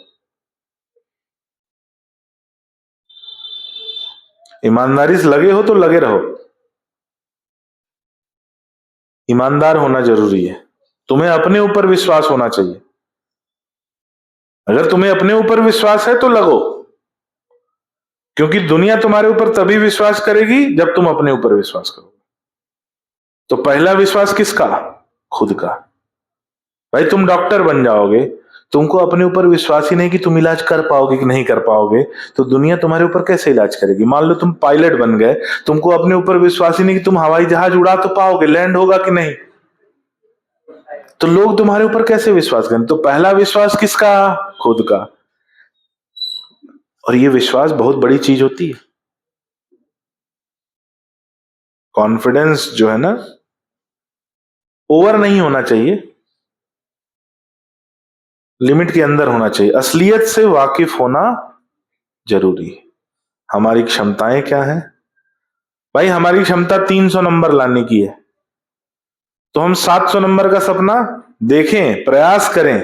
ईमानदारी से लगे हो तो लगे रहो, ईमानदार होना जरूरी है। तुम्हें अपने ऊपर विश्वास होना चाहिए। अगर तुम्हें अपने ऊपर विश्वास है तो लगो, क्योंकि दुनिया तुम्हारे ऊपर तभी विश्वास करेगी जब तुम अपने ऊपर विश्वास करो। तो पहला विश्वास किसका? खुद का। भाई तुम डॉक्टर बन जाओगे, तुमको अपने ऊपर विश्वास ही नहीं कि तुम इलाज कर पाओगे कि नहीं कर पाओगे, तो दुनिया तुम्हारे ऊपर कैसे इलाज करेगी? मान लो तुम पायलट बन गए, तुमको अपने ऊपर विश्वास ही नहीं कि तुम हवाई जहाज उड़ा तो पाओगे, लैंड होगा कि नहीं, तो लोग तुम्हारे ऊपर कैसे विश्वास करें? तो पहला विश्वास किसका? खुद का। और ये विश्वास बहुत बड़ी चीज होती है। कॉन्फिडेंस जो है ना, ओवर नहीं होना चाहिए, लिमिट के अंदर होना चाहिए। असलियत से वाकिफ होना जरूरी है। हमारी क्षमताएं क्या हैं? भाई हमारी क्षमता 300 नंबर लाने की है, तो हम 700 नंबर का सपना देखें, प्रयास करें,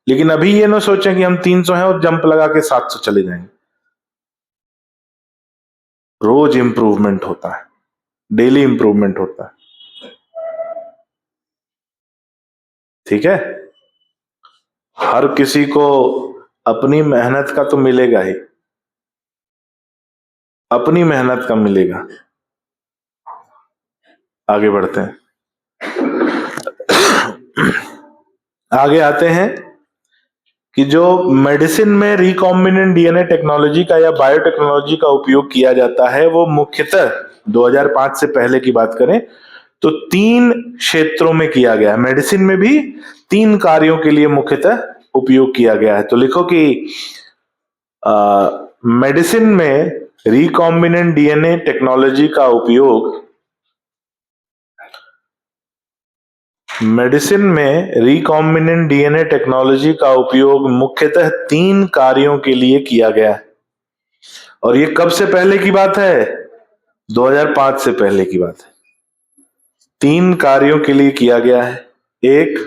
लेकिन अभी ये ना सोचें कि हम 300 हैं और जंप लगा के 700 चले जाएंगे। रोज इंप्रूवमेंट होता है, डेली इंप्रूवमेंट होता है। ठीक है, हर किसी को अपनी मेहनत का तो मिलेगा ही, अपनी मेहनत का मिलेगा। आगे बढ़ते हैं, आगे आते हैं कि जो मेडिसिन में रिकॉम्बिनेंट डीएनए टेक्नोलॉजी का या बायोटेक्नोलॉजी का उपयोग किया जाता है, वो मुख्यतः 2005 से पहले की बात करें तो 3 क्षेत्रों में किया गया है। मेडिसिन में भी 3 कार्यों के लिए मुख्यतः उपयोग किया गया है। तो लिखो कि मेडिसिन में रिकॉम्बिनेंट डीएनए टेक्नोलॉजी का उपयोग, मेडिसिन में रिकॉम्बिनेंट डीएनए टेक्नोलॉजी का उपयोग मुख्यतः 3 कार्यों के लिए किया गया है। और ये कब से पहले की बात है? 2005 से पहले की बात है। 3 कार्यों के लिए किया गया है। एक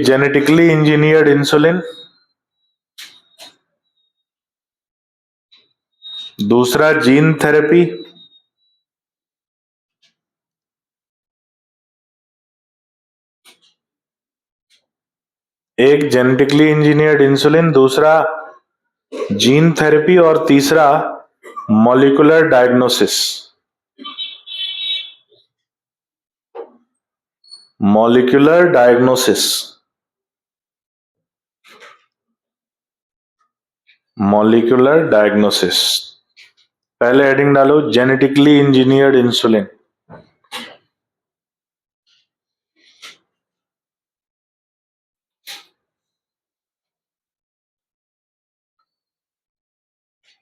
जेनेटिकली इंजीनियर्ड इंसुलिन, दूसरा जीन थेरेपी, एक जेनेटिकली इंजीनियर्ड इंसुलिन, दूसरा जीन थेरेपी और तीसरा molecular diagnosis. Molecular diagnosis, molecular diagnosis. पहले हेडिंग डालो genetically engineered insulin.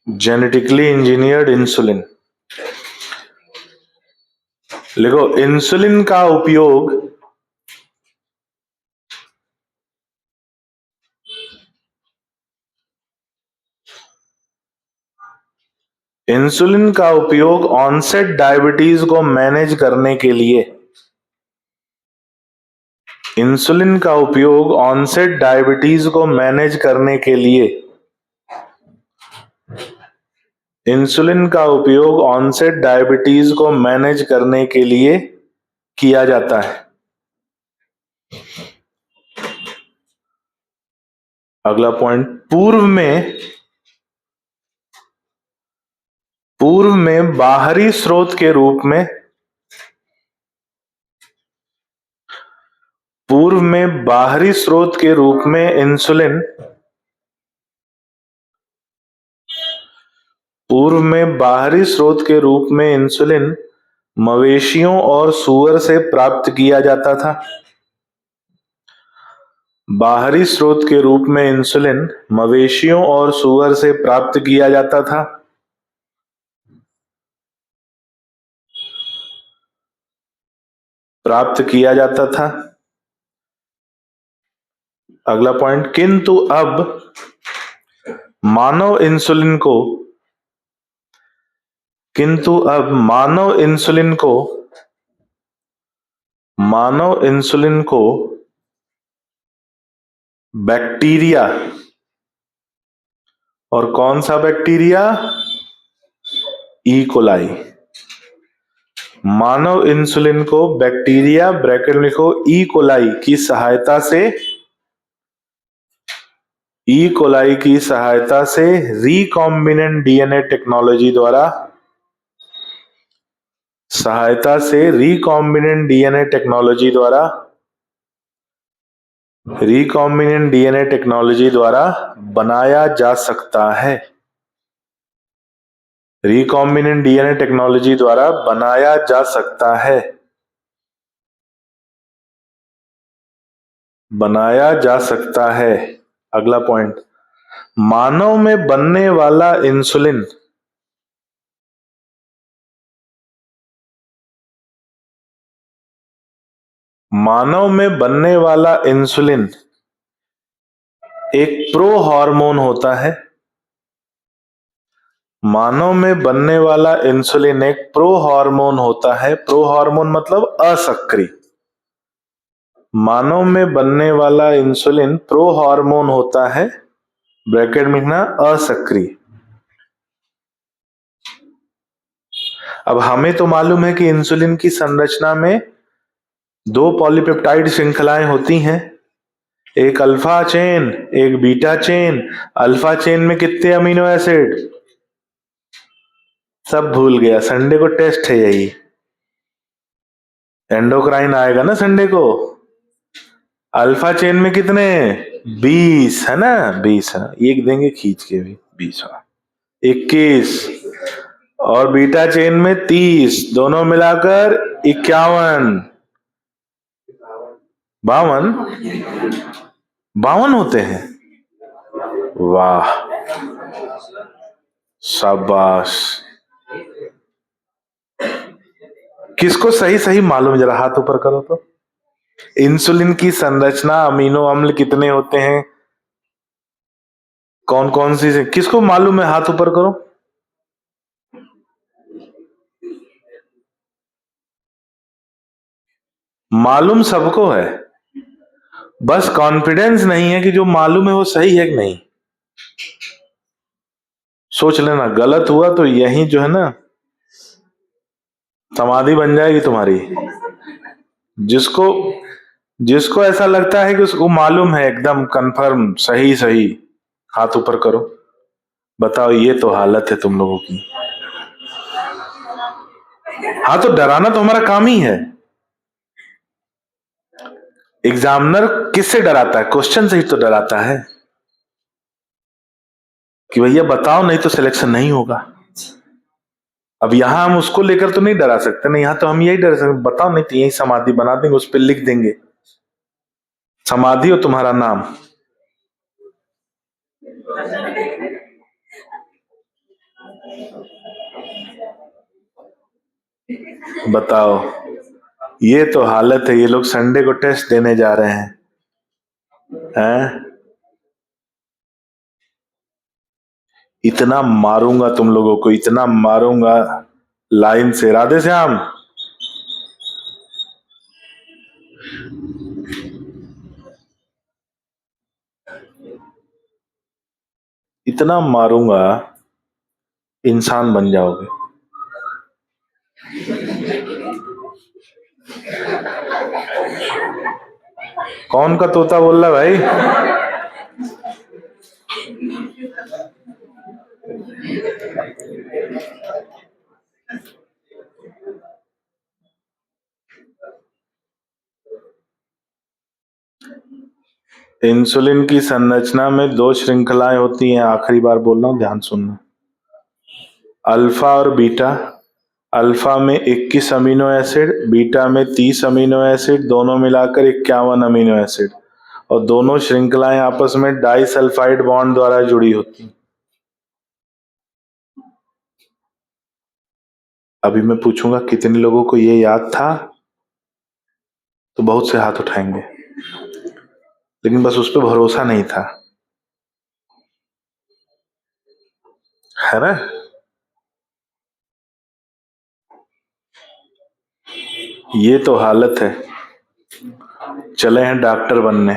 Genetically engineered insulin. देखो, इंसुलिन का उपयोग ऑनसेट डायबिटीज को मैनेज करने के लिए, इंसुलिन का उपयोग ऑनसेट डायबिटीज को मैनेज करने के लिए, इंसुलिन का उपयोग ऑनसेट डायबिटीज को मैनेज करने के लिए किया जाता है। अगला पॉइंट, पूर्व में बाहरी स्रोत के रूप में, पूर्व में बाहरी स्रोत के रूप में इंसुलिन, पूर्व में बाहरी स्रोत के रूप में इंसुलिन मवेशियों और सूअर से प्राप्त किया जाता था। बाहरी स्रोत के रूप में इंसुलिन मवेशियों और सूअर से प्राप्त किया जाता था। प्राप्त किया जाता था। अगला पॉइंट, किंतु अब मानव इंसुलिन को, किंतु अब मानव इंसुलिन को, मानव इंसुलिन को बैक्टीरिया, और कौन सा बैक्टीरिया? E coli. मानव इंसुलिन को बैक्टीरिया, ब्रैकेट में लिखो ई कोलाई की सहायता से, ई कोलाई की सहायता से रिकॉम्बिनेंट डीएनए टेक्नोलॉजी द्वारा, सहायता से रिकॉम्बिनेंट डीएनए टेक्नोलॉजी द्वारा, रिकॉम्बिनेंट डीएनए टेक्नोलॉजी द्वारा बनाया जा सकता है। रिकॉम्बिनेंट डीएनए टेक्नोलॉजी द्वारा बनाया जा सकता है। बनाया जा सकता है। अगला पॉइंट, मानव में बनने वाला इंसुलिन, मानव में बनने वाला इंसुलिन एक प्रो हार्मोन होता है। मानव में बनने वाला इंसुलिन एक प्रो हार्मोन होता है। प्रो हार्मोन मतलब असक्रिय। मानव में बनने वाला इंसुलिन प्रो हार्मोन होता है, ब्रैकेट में लिखना असक्रिय। अब हमें तो मालूम है कि इंसुलिन की संरचना में दो पॉलीपेप्टाइड श्रृंखलाएं होती हैं, एक अल्फा चेन, एक बीटा चेन। अल्फा चेन में कितने अमीनो एसिड? सब भूल गया, संडे को टेस्ट है यही। एंडोक्राइन आएगा ना संडे को। अल्फा चेन में कितने? 20 है ना, 20 है। एक देंगे खींच के भी, 20 21। और बीटा चेन में 30, दोनों मिलाकर 51। 52, 52 होते हैं। वाह, शाबाश। किसको सही सही मालूम, जरा हाथ ऊपर करो तो। इंसुलिन की संरचना, अमीनो अम्ल कितने होते हैं, कौन कौन सी से, किसको मालूम है? हाथ ऊपर करो। मालूम सबको है, बस कॉन्फिडेंस नहीं है कि जो मालूम है वो सही है कि नहीं। सोच लेना, गलत हुआ तो यही जो है ना समाधि बन जाएगी तुम्हारी। जिसको जिसको ऐसा लगता है कि उसको मालूम है एकदम कंफर्म सही सही, हाथ ऊपर करो। बताओ, ये तो हालत है तुम लोगों की। हाँ, तो डराना तो हमारा काम ही है। एग्जामिनर किससे डराता है? क्वेश्चन से ही तो डराता है कि भैया बताओ, नहीं तो सिलेक्शन नहीं होगा। अब यहां हम उसको लेकर तो नहीं डरा सकते ना, यहां तो हम यही डर सकते, बताओ नहीं तो यही समाधि बना देंगे, उस पर लिख देंगे समाधि और तुम्हारा नाम। बताओ, ये तो हालत है। ये लोग संडे को टेस्ट देने जा रहे हैं। इतना मारूंगा तुम लोगों को, इतना मारूंगा लाइन से। राधे श्याम, इतना मारूंगा इंसान बन जाओगे। कौन का तोता बोल रहा है भाई? इंसुलिन की संरचना में दो श्रृंखलाएं होती हैं, आखिरी बार बोल रहा हूं, ध्यान सुनना। अल्फा और बीटा। अल्फा में 21 अमीनो एसिड, बीटा में 30 अमीनो एसिड, दोनों मिलाकर 51 अमीनो एसिड। और दोनों श्रृंखलाएं आपस में डाइसल्फाइड बॉन्ड द्वारा जुड़ी होती हैं। अभी मैं पूछूंगा कितने लोगों को ये याद था, तो बहुत से हाथ उठाएंगे, लेकिन बस उस पर भरोसा नहीं था, है ना? ये तो हालत है। चले हैं डॉक्टर बनने,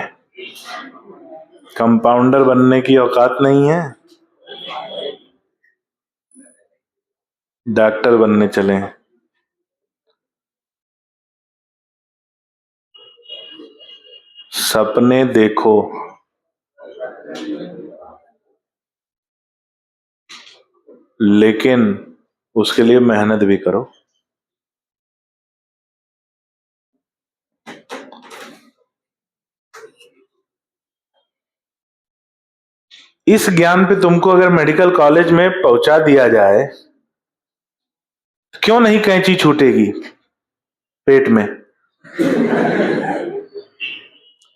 कंपाउंडर बनने की औकात नहीं है, डॉक्टर बनने चले हैं। सपने देखो, लेकिन उसके लिए मेहनत भी करो। इस ज्ञान पे तुमको अगर मेडिकल कॉलेज में पहुंचा दिया जाए, क्यों नहीं कैंची छूटेगी पेट में?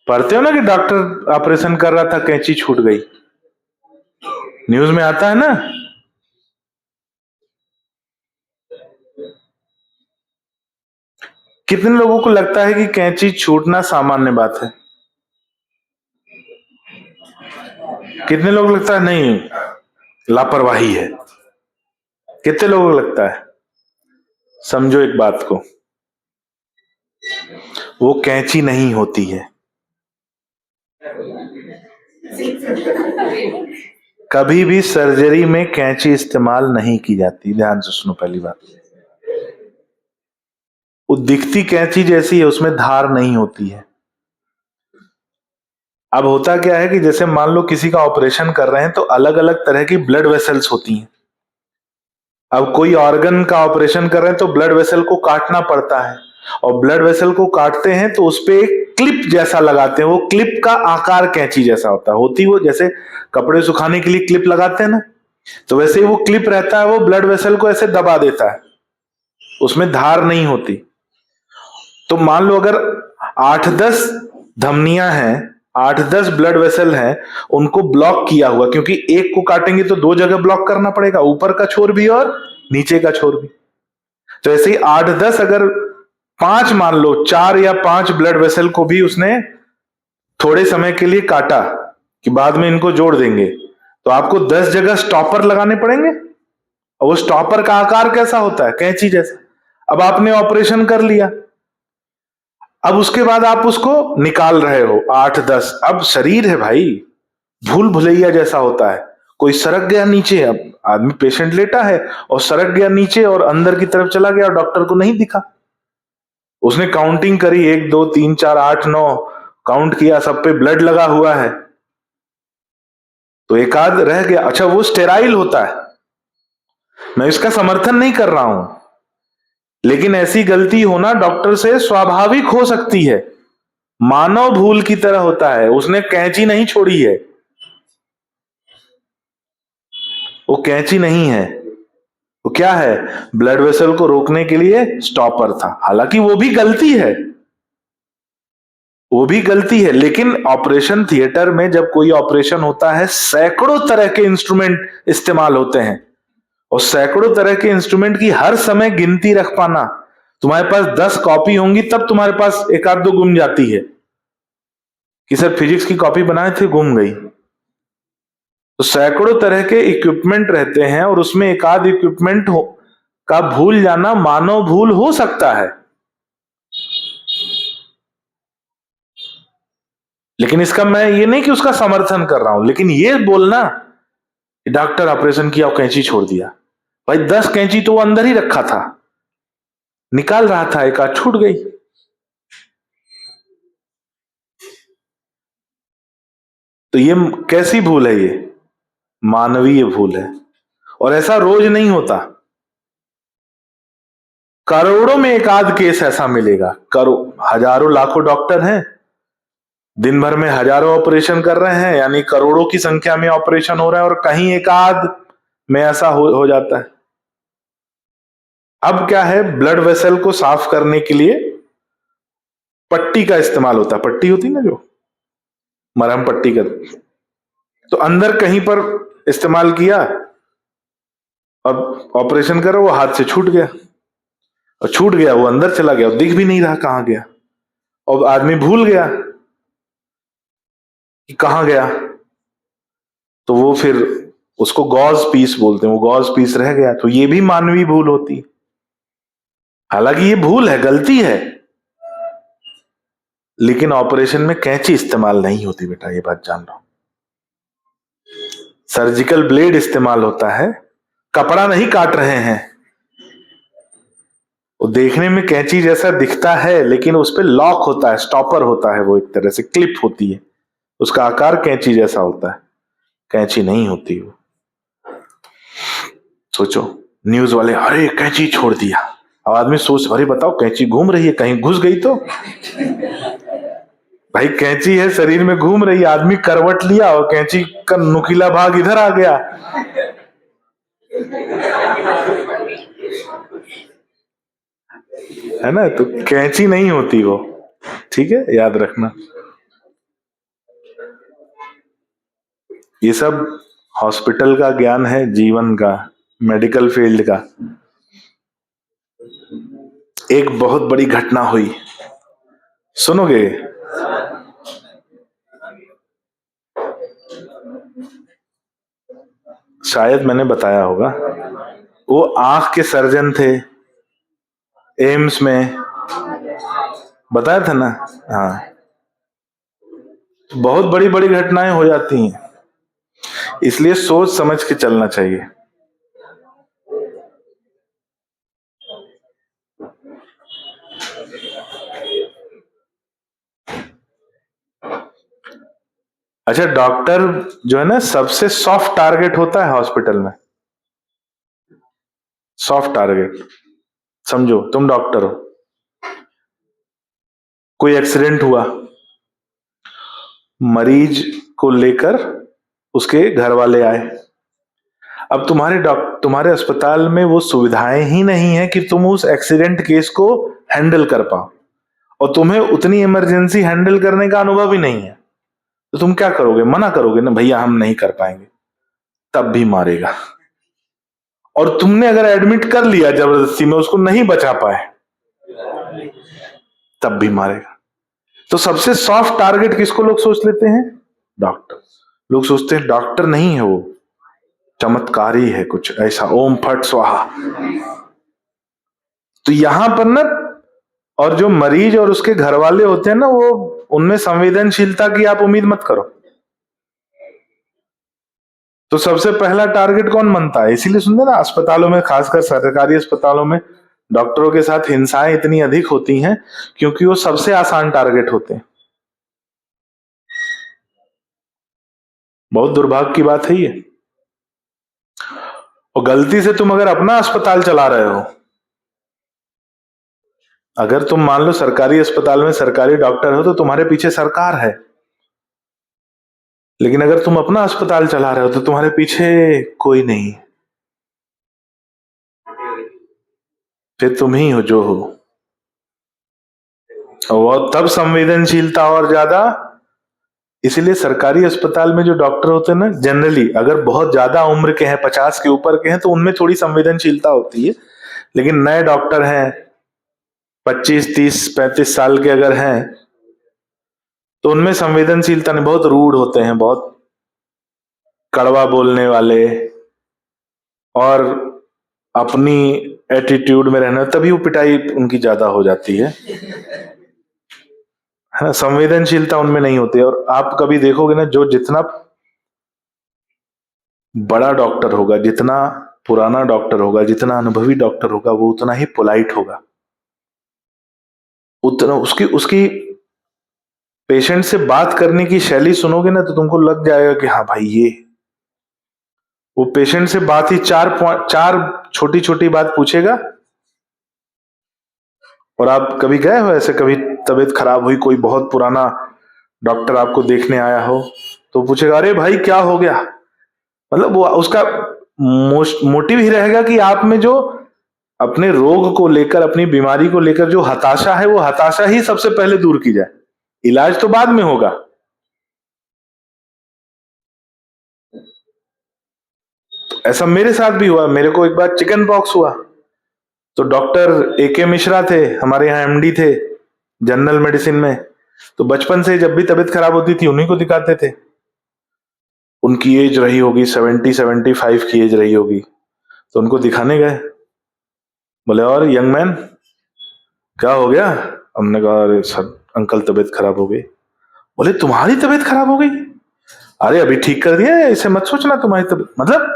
पढ़ते हो ना कि डॉक्टर ऑपरेशन कर रहा था, कैंची छूट गई, न्यूज में आता है ना। कितने लोगों को लगता है कि कैंची छूटना सामान्य बात है? कितने लोग लगता है नहीं, लापरवाही है? कितने लोगों को लगता है? समझो एक बात को, वो कैंची नहीं होती है। कभी भी सर्जरी में कैंची इस्तेमाल नहीं की जाती, ध्यान से सुनो। पहली बात, वो दिखती कैंची जैसी है, उसमें धार नहीं होती है। अब होता क्या है कि जैसे मान लो किसी का ऑपरेशन कर रहे हैं, तो अलग अलग तरह की ब्लड वेसल्स होती हैं। अब कोई ऑर्गन का ऑपरेशन कर रहे हैं तो ब्लड वेसल को काटना पड़ता है, और ब्लड वेसल को काटते हैं तो उस पे एक क्लिप जैसा लगाते हैं। वो क्लिप का आकार कैंची जैसा होता है, होती वो जैसे कपड़े सुखाने के लिए क्लिप लगाते हैं ना, तो वैसे ही वो क्लिप रहता है, वो ब्लड वेसल को ऐसे दबा देता है, उसमें धार नहीं होती। तो मान लो अगर 8-10 धमनियां हैं, 8-10 ब्लड वेसल हैं, उनको ब्लॉक किया हुआ, क्योंकि एक को काटेंगे तो दो जगह ब्लॉक करना पड़ेगा, ऊपर का छोर भी और नीचे का छोर भी। तो ऐसे ही 8-10, अगर 5 मान लो, 4 या 5 ब्लड वेसल को भी उसने थोड़े समय के लिए काटा कि बाद में इनको जोड़ देंगे, तो आपको 10 जगह स्टॉपर लगाने पड़ेंगे। और वो स्टॉपर का आकार कैसा होता है? कैंची जैसा। अब आपने ऑपरेशन कर लिया, अब उसके बाद आप उसको निकाल रहे हो 8-10, अब शरीर है भाई, भूल भुलैया जैसा होता है, कोई सरक गया नीचे। अब आदमी पेशेंट लेटा है और सरक गया नीचे और अंदर की तरफ चला गया और डॉक्टर को नहीं दिखा। उसने काउंटिंग करी, 1 2 3 4 8 9 काउंट किया, सब पे ब्लड लगा हुआ है, तो एक आध रह गया। अच्छा, वो स्टेराइल होता है, मैं इसका समर्थन नहीं कर रहा हूं, लेकिन ऐसी गलती होना डॉक्टर से स्वाभाविक हो सकती है, मानव भूल की तरह होता है। उसने कैंची नहीं छोड़ी है, वो कैंची नहीं है, वो क्या है? ब्लड वेसल को रोकने के लिए स्टॉपर था। हालांकि वो भी गलती है, वो भी गलती है, लेकिन ऑपरेशन थिएटर में जब कोई ऑपरेशन होता है, सैकड़ों तरह के इंस्ट्रूमेंट इस्तेमाल होते हैं, और सैकड़ों तरह के इंस्ट्रूमेंट की हर समय गिनती रख पाना, तुम्हारे पास 10 कॉपी होंगी तब तुम्हारे पास एक आध दो गुम जाती है कि सर फिजिक्स की कॉपी बनाए थे, गुम गई। तो सैकड़ों तरह के इक्विपमेंट रहते हैं और उसमें एक आध इक्विपमेंट का भूल जाना मानव भूल हो सकता है, लेकिन इसका मैं ये नहीं कि उसका समर्थन कर रहा हूं, लेकिन ये बोलना कि डॉक्टर ऑपरेशन किया और कैंची छोड़ दिया, भाई 10 कैंची तो वो अंदर ही रखा था, निकाल रहा था, एक आध छूट गई। तो ये कैसी भूल है? ये मानवीय भूल है, और ऐसा रोज नहीं होता। करोड़ों में एक आध केस ऐसा मिलेगा। हजारों लाखों डॉक्टर हैं, दिन भर में हजारों ऑपरेशन कर रहे हैं, यानी करोड़ों की संख्या में ऑपरेशन हो रहा है, और कहीं एक आध में ऐसा हो जाता है। अब क्या है, ब्लड वेसल को साफ करने के लिए पट्टी का इस्तेमाल होता है। पट्टी होती ना, जो मरहम पट्टी का, तो अंदर कहीं पर इस्तेमाल किया और ऑपरेशन करो, वो हाथ से छूट गया, और छूट गया वो अंदर चला गया, और दिख भी नहीं रहा कहां गया, और आदमी भूल गया कि कहां गया। तो वो फिर उसको गॉज पीस बोलते हैं, वो गॉज पीस रह गया। तो ये भी मानवीय भूल होती है। हालांकि ये भूल है, गलती है, लेकिन ऑपरेशन में कैंची इस्तेमाल नहीं होती बेटा, ये बात जान लो। सर्जिकल ब्लेड इस्तेमाल होता है, कपड़ा नहीं काट रहे हैं। वो देखने में कैंची जैसा दिखता है, लेकिन उस पर लॉक होता है, स्टॉपर होता है, वो एक तरह से क्लिप होती है, उसका आकार कैंची जैसा होता है, कैंची नहीं होती वो। सोचो, न्यूज वाले अरे कैंची छोड़ दिया, अब आदमी सोच अरे बताओ कैंची घूम रही है, कहीं घुस गई तो? भाई कैंची है, शरीर में घूम रही है, आदमी करवट लिया और कैंची का नुकीला भाग इधर आ गया। है ना? तो कैंची नहीं होती वो, ठीक है, याद रखना। ये सब हॉस्पिटल का ज्ञान है, जीवन का, मेडिकल फील्ड का। एक बहुत बड़ी घटना हुई, सुनोगे? शायद मैंने बताया होगा। वो आंख के सर्जन थे, एम्स में, बताया था ना? हाँ। बहुत बड़ी बड़ी घटनाएं हो जाती हैं, इसलिए सोच समझ के चलना चाहिए। अच्छा, डॉक्टर जो है ना, सबसे सॉफ्ट टारगेट होता है हॉस्पिटल में। सॉफ्ट टारगेट, समझो तुम डॉक्टर हो, कोई एक्सीडेंट हुआ, मरीज को लेकर उसके घर वाले आए। अब तुम्हारे अस्पताल में वो सुविधाएं ही नहीं है कि तुम उस एक्सीडेंट केस को हैंडल कर पाओ, और तुम्हें उतनी इमरजेंसी हैंडल करने का अनुभव ही नहीं है। तो तुम क्या करोगे? मना करोगे ना, भैया हम नहीं कर पाएंगे, तब भी मारेगा। और तुमने अगर एडमिट कर लिया जबरदस्ती में, उसको नहीं बचा पाए, तब भी मारेगा। तो सबसे सॉफ्ट टारगेट किसको लोग सोच लेते हैं? डॉक्टर। लोग सोचते हैं डॉक्टर नहीं है वो, चमत्कारी है, कुछ ऐसा, ओम फट स्वाहा। तो यहां पर ना, और जो मरीज और उसके घर वाले होते हैं ना, वो उनमें संवेदनशीलता की आप उम्मीद मत करो। तो सबसे पहला टारगेट कौन बनता है? इसीलिए सुनते ना, अस्पतालों में, खासकर सरकारी अस्पतालों में डॉक्टरों के साथ हिंसाएं इतनी अधिक होती हैं, क्योंकि वो सबसे आसान टारगेट होते हैं। बहुत दुर्भाग्य की बात है ये। और गलती से तुम अगर अपना अस्पताल चला रहे हो, अगर तुम मान लो सरकारी अस्पताल में सरकारी डॉक्टर हो, तो तुम्हारे पीछे सरकार है, लेकिन अगर तुम अपना अस्पताल चला रहे हो तो तुम्हारे पीछे कोई नहीं, फिर तुम ही हो जो हो। और तब संवेदनशीलता और ज्यादा, इसीलिए सरकारी अस्पताल में जो डॉक्टर होते हैं ना, जनरली अगर बहुत ज्यादा उम्र के हैं, 50 के ऊपर के हैं, तो उनमें थोड़ी संवेदनशीलता होती है। लेकिन नए डॉक्टर हैं, 25, 30, 35 साल के अगर हैं, तो उनमें संवेदनशीलता नहीं, बहुत रूड होते हैं, बहुत कड़वा बोलने वाले, और अपनी एटीट्यूड में रहना, तभी वो पिटाई उनकी ज्यादा हो जाती है ना। संवेदनशीलता उनमें नहीं होती। और आप कभी देखोगे ना, जो जितना बड़ा डॉक्टर होगा, जितना पुराना डॉक्टर होगा, जितना अनुभवी डॉक्टर होगा, वो उतना ही पोलाइट होगा, उतना उसकी उसकी पेशेंट से बात करने की शैली सुनोगे ना, तो तुमको लग जाएगा कि हाँ भाई, ये वो पेशेंट से बात ही चार छोटी छोटी बात पूछेगा। और आप कभी गए हो ऐसे, कभी तबीयत खराब हुई, कोई बहुत पुराना डॉक्टर आपको देखने आया हो, तो पूछेगा अरे भाई क्या हो गया। मतलब वो उसका मोटिव ही रहेगा कि आप में जो अपने रोग को लेकर, अपनी बीमारी को लेकर जो हताशा है, वो हताशा ही सबसे पहले दूर की जाए, इलाज तो बाद में होगा। तो ऐसा मेरे साथ भी हुआ। मेरे को एक बार चिकन पॉक्स हुआ, तो डॉक्टर AK मिश्रा थे, हमारे यहाँ MD थे जनरल मेडिसिन में। तो बचपन से जब भी तबीयत खराब होती थी, उन्हीं को दिखाते थे। उनकी एज रही होगी 70-75 की एज रही होगी, तो उनको दिखाने गए। बोले और यंग मैन, क्या हो गया? हमने कहा अरे सर अंकल तबीयत खराब हो गई। बोले तुम्हारी तबीयत खराब हो गई? अरे अभी ठीक कर दिया, ऐसे मत सोचना तुम्हारी तबीयत। मतलब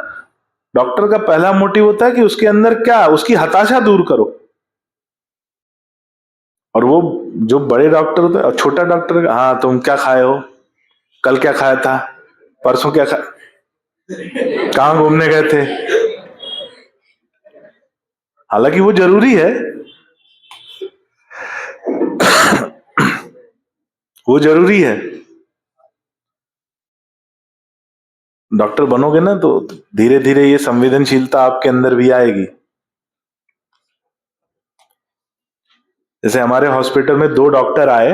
डॉक्टर का पहला मोटिव होता है कि उसके अंदर क्या, उसकी हताशा दूर करो। और वो जो बड़े डॉक्टर होते हैं, और छोटा डॉक्टर, हाँ तुम क्या खाए हो, कल क्या खाया था, परसों क्या खा, कहाँ घूमने गए थे। हालांकि वो जरूरी है, वो जरूरी है। डॉक्टर बनोगे ना, तो धीरे धीरे ये संवेदनशीलता आपके अंदर भी आएगी। जैसे हमारे हॉस्पिटल में 2 डॉक्टर आए,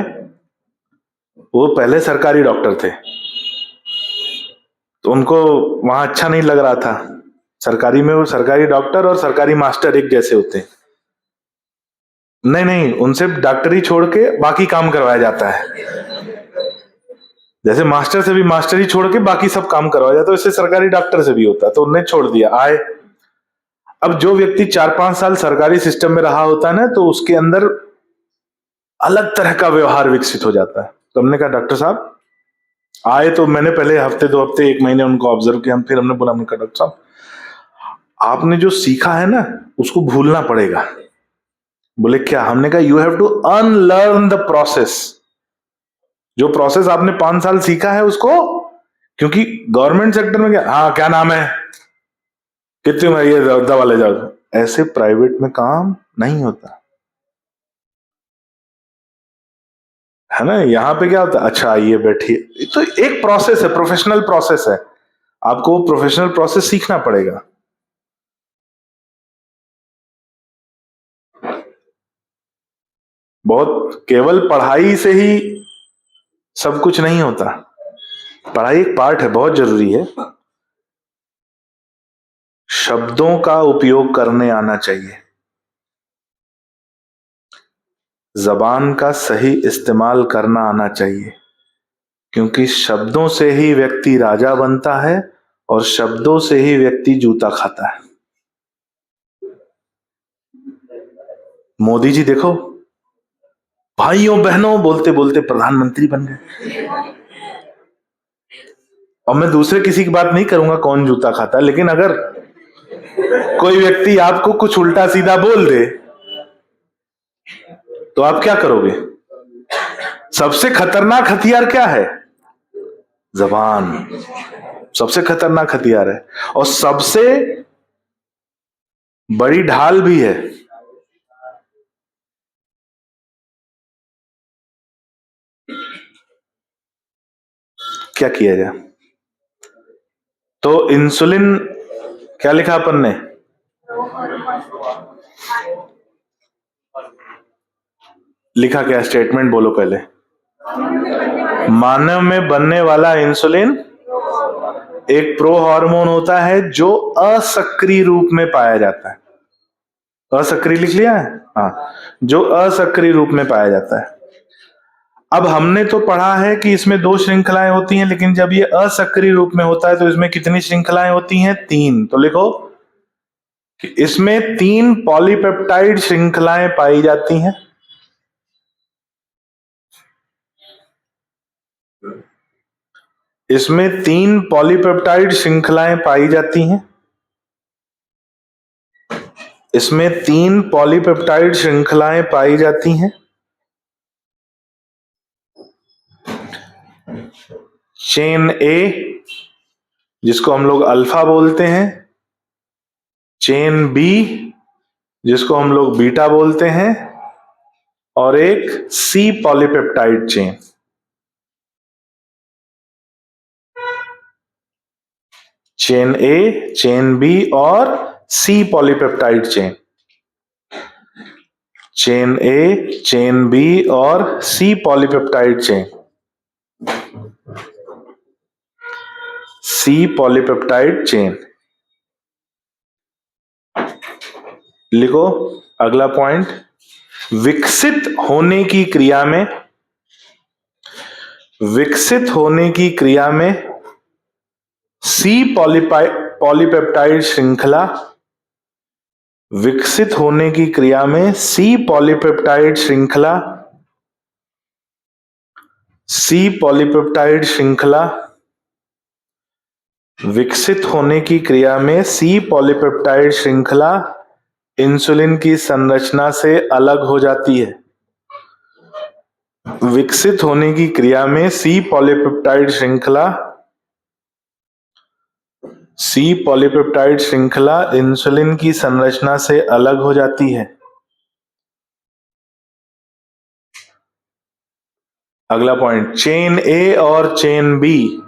वो पहले सरकारी डॉक्टर थे, तो उनको वहां अच्छा नहीं लग रहा था। सरकारी में वो सरकारी डॉक्टर और सरकारी मास्टर एक जैसे होते हैं। नहीं नहीं, उनसे डॉक्टरी छोड़ के बाकी काम करवाया जाता है। जैसे मास्टर से भी मास्टरी छोड़ के बाकी सब काम करवाया जाता है, वैसे सरकारी डॉक्टर से भी होता है। तो उन्हें छोड़ दिया, आए। अब जो व्यक्ति 4-5 साल सरकारी सिस्टम में रहा होता है ना, तो उसके अंदर अलग तरह का व्यवहार विकसित हो जाता है। तो हमने कहा डॉक्टर साहब आए, तो मैंने पहले हफ्ते 2 हफ्ते 1 महीने उनको ऑब्जर्व किया। फिर हमने बोला, हमने कहा डॉक्टर साहब आपने जो सीखा है ना, उसको भूलना पड़ेगा। बोले क्या? हमने कहा you have to unlearn the process. जो प्रोसेस आपने 5 साल सीखा है उसको, क्योंकि गवर्नमेंट सेक्टर में क्या, हाँ क्या नाम है, कितनी उम्र है, ये दवा ले जाओ, ऐसे प्राइवेट में काम नहीं होता है ना। यहाँ पे क्या होता है, अच्छा आइए बैठिए, तो एक प्रोसेस है, प्रोफेशनल प्रोसेस है। आपको वो प्रोफेशनल प्रोसेस सीखना पड़ेगा। बहुत केवल पढ़ाई से ही सब कुछ नहीं होता। पढ़ाई एक पार्ट है, बहुत जरूरी है। शब्दों का उपयोग करने आना चाहिए, जबान का सही इस्तेमाल करना आना चाहिए, क्योंकि शब्दों से ही व्यक्ति राजा बनता है और शब्दों से ही व्यक्ति जूता खाता है। मोदी जी देखो, भाइयों बहनों बोलते बोलते प्रधानमंत्री बन गए। और मैं दूसरे किसी की बात नहीं करूंगा कौन जूता खाता है, लेकिन अगर कोई व्यक्ति आपको कुछ उल्टा सीधा बोल दे, तो आप क्या करोगे? सबसे खतरनाक हथियार क्या है? जबान सबसे खतरनाक हथियार है, और सबसे बड़ी ढाल भी है। क्या किया जाए? तो इंसुलिन, क्या लिखा अपन ने? लिखा क्या? स्टेटमेंट बोलो पहले। मानव में बनने वाला इंसुलिन एक प्रो हार्मोन होता है जो असक्रिय रूप में पाया जाता है। असक्रिय लिख लिया है? हाँ, जो असक्रिय रूप में पाया जाता है। अब हमने तो पढ़ा है कि इसमें 2 श्रृंखलाएं होती हैं, लेकिन जब ये असक्रिय रूप में होता है तो इसमें कितनी श्रृंखलाएं होती हैं? 3। तो लिखो कि इसमें 3 पॉलीपेप्टाइड श्रृंखलाएं पाई जाती हैं। इसमें 3 पॉलीपेप्टाइड श्रृंखलाएं पाई जाती हैं। इसमें 3 पॉलीपेप्टाइड श्रृंखलाएं पाई जाती हैं। चेन ए, जिसको हम लोग अल्फा बोलते हैं, चेन बी, जिसको हम लोग बीटा बोलते हैं, और एक C polypeptide chain. Chain A, chain B और C polypeptide chain. Chain A, chain B और C polypeptide chain. C polypeptide chain. लिखो अगला पॉइंट, विकसित होने की क्रिया में, विकसित होने की क्रिया में सी पॉलीपेप्टाइड श्रृंखला, विकसित होने की क्रिया में सी पॉलीपेप्टाइड श्रृंखला, सी पॉलीपेप्टाइड श्रृंखला, विकसित होने की क्रिया में सी पॉलीपेप्टाइड श्रृंखला इंसुलिन की संरचना से अलग हो जाती है। विकसित होने की क्रिया में सी पॉलीपेप्टाइड श्रृंखला, सी पॉलीपेप्टाइड श्रृंखला इंसुलिन की संरचना से अलग हो जाती है। अगला पॉइंट, चेन ए और चेन बी,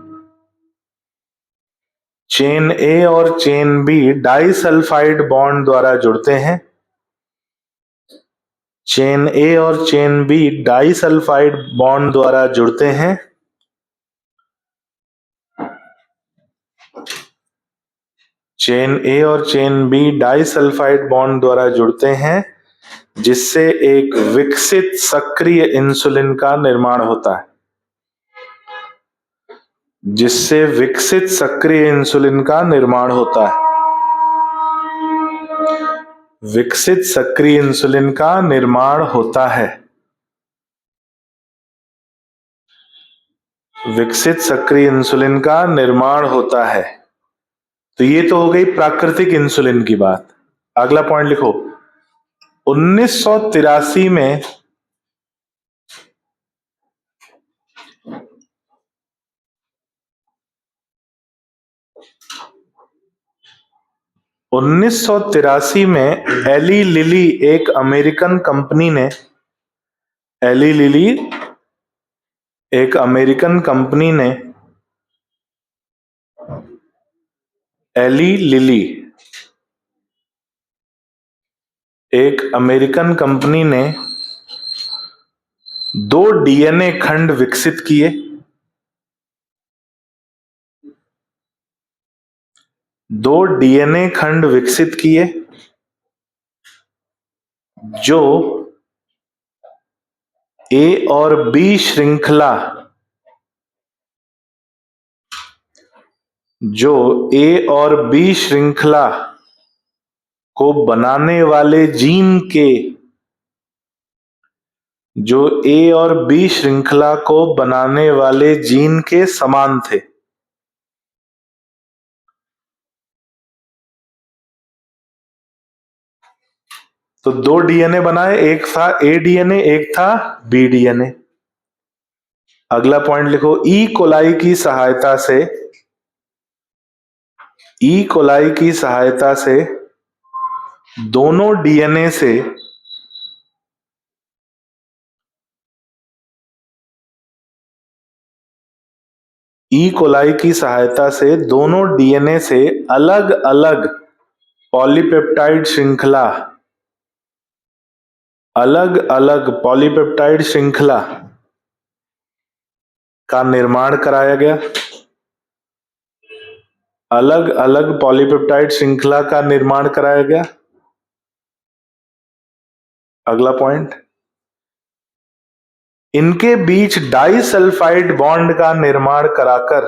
चेन ए और चेन बी डाइसल्फाइड बॉन्ड द्वारा जुड़ते हैं। चेन ए और चेन बी डाइसल्फाइड बॉन्ड द्वारा जुड़ते हैं। चेन ए और चेन बी डाइसल्फाइड बॉन्ड द्वारा जुड़ते हैं, जिससे एक विकसित सक्रिय इंसुलिन का निर्माण होता है। जिससे विकसित सक्रिय इंसुलिन का निर्माण होता है। विकसित सक्रिय इंसुलिन का निर्माण होता है। विकसित सक्रिय इंसुलिन का निर्माण होता है। तो ये तो हो गई प्राकृतिक इंसुलिन की बात। अगला पॉइंट लिखो, 1983 में 1983 में एली लिली एक अमेरिकन कंपनी ने, एली लिली एक अमेरिकन कंपनी ने, एली लिली एक अमेरिकन कंपनी ने 2 डीएनए खंड विकसित किए। 2 डीएनए खंड विकसित किए जो ए और बी श्रृंखला, जो ए और बी श्रृंखला को बनाने वाले जीन के, जो ए और बी श्रृंखला को बनाने वाले जीन के समान थे। तो 2 डीएनए बनाए, एक था ए डीएनए, एक था बी डीएनए। अगला पॉइंट लिखो, ई कोलाई की सहायता से, ई कोलाई की सहायता से दोनों डीएनए से ई कोलाई की सहायता से दोनों डीएनए से अलग अलग पॉलीपेप्टाइड श्रृंखला, अलग अलग पॉलीपेप्टाइड श्रृंखला का निर्माण कराया गया, अलग अलग पॉलीपेप्टाइड श्रृंखला का निर्माण कराया गया। अगला पॉइंट, इनके बीच डाइसल्फाइड बॉन्ड का निर्माण कराकर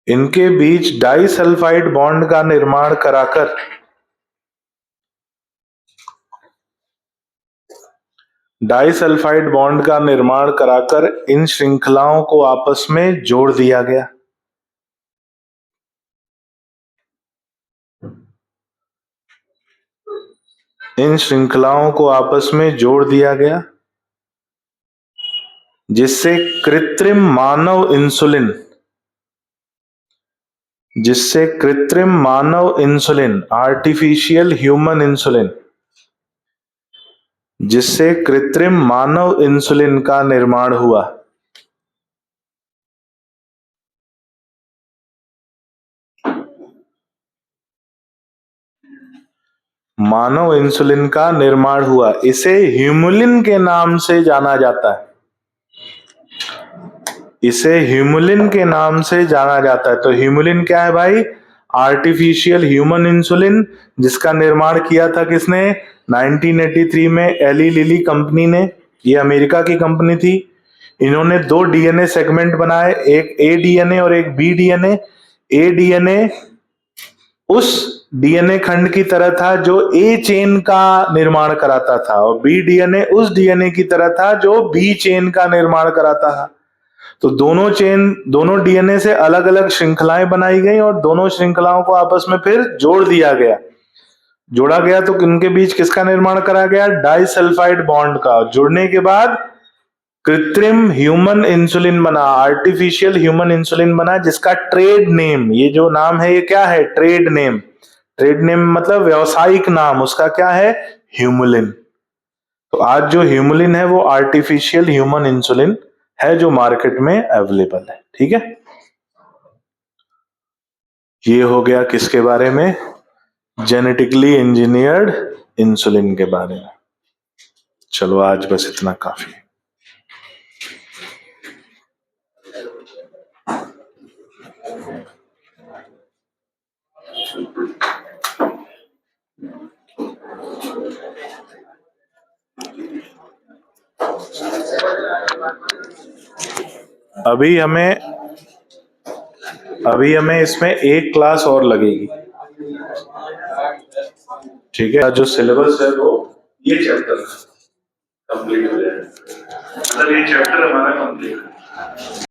इनके बीच डाइसल्फाइड बॉन्ड का निर्माण कराकर डाइसल्फाइड बॉन्ड का निर्माण कराकर इन श्रृंखलाओं को आपस में जोड़ दिया गया। इन श्रृंखलाओं को आपस में जोड़ दिया गया जिससे कृत्रिम मानव इंसुलिन आर्टिफिशियल ह्यूमन इंसुलिन जिससे कृत्रिम मानव इंसुलिन का निर्माण हुआ। मानव इंसुलिन का निर्माण हुआ, इसे ह्यूमुलिन के नाम से जाना जाता है। इसे ह्यूमुलिन के नाम से जाना जाता है। तो ह्यूमुलिन क्या है भाई? आर्टिफिशियल ह्यूमन इंसुलिन, जिसका निर्माण किया था किसने? 1983 में एली लिली कंपनी ने। ये अमेरिका की कंपनी थी। इन्होंने 2 डीएनए सेगमेंट बनाए, एक ए डीएनए और एक बी डीएनए। ए डीएनए उस डीएनए खंड की तरह था जो ए चेन का निर्माण कराता था, और बी डीएनए उस डीएनए की तरह था जो बी चेन का निर्माण कराता था। तो दोनों डीएनए से अलग अलग श्रृंखलाएं बनाई गई और दोनों श्रृंखलाओं को आपस में फिर जोड़ा गया। तो इनके बीच किसका निर्माण करा गया? डाइसल्फाइड बॉन्ड का। जुड़ने के बाद कृत्रिम ह्यूमन इंसुलिन बना, आर्टिफिशियल ह्यूमन इंसुलिन बना, जिसका ट्रेड नेम, ये जो नाम है ये क्या है? Trade name. ट्रेड नेम मतलब व्यवसायिक नाम उसका क्या है? ह्यूमुलिन। तो आज जो ह्यूमुलिन है वो आर्टिफिशियल ह्यूमन इंसुलिन है जो मार्केट में अवेलेबल है। ठीक है, ये हो गया किसके बारे में? जेनेटिकली इंजीनियर्ड इंसुलिन के बारे में। चलो आज बस इतना काफी है। अभी हमें इसमें एक क्लास और लगेगी। ठीक है, जो सिलेबस है वो ये चैप्टर कंप्लीट हो जाएगा, मतलब ये चैप्टर हमारा कंप्लीट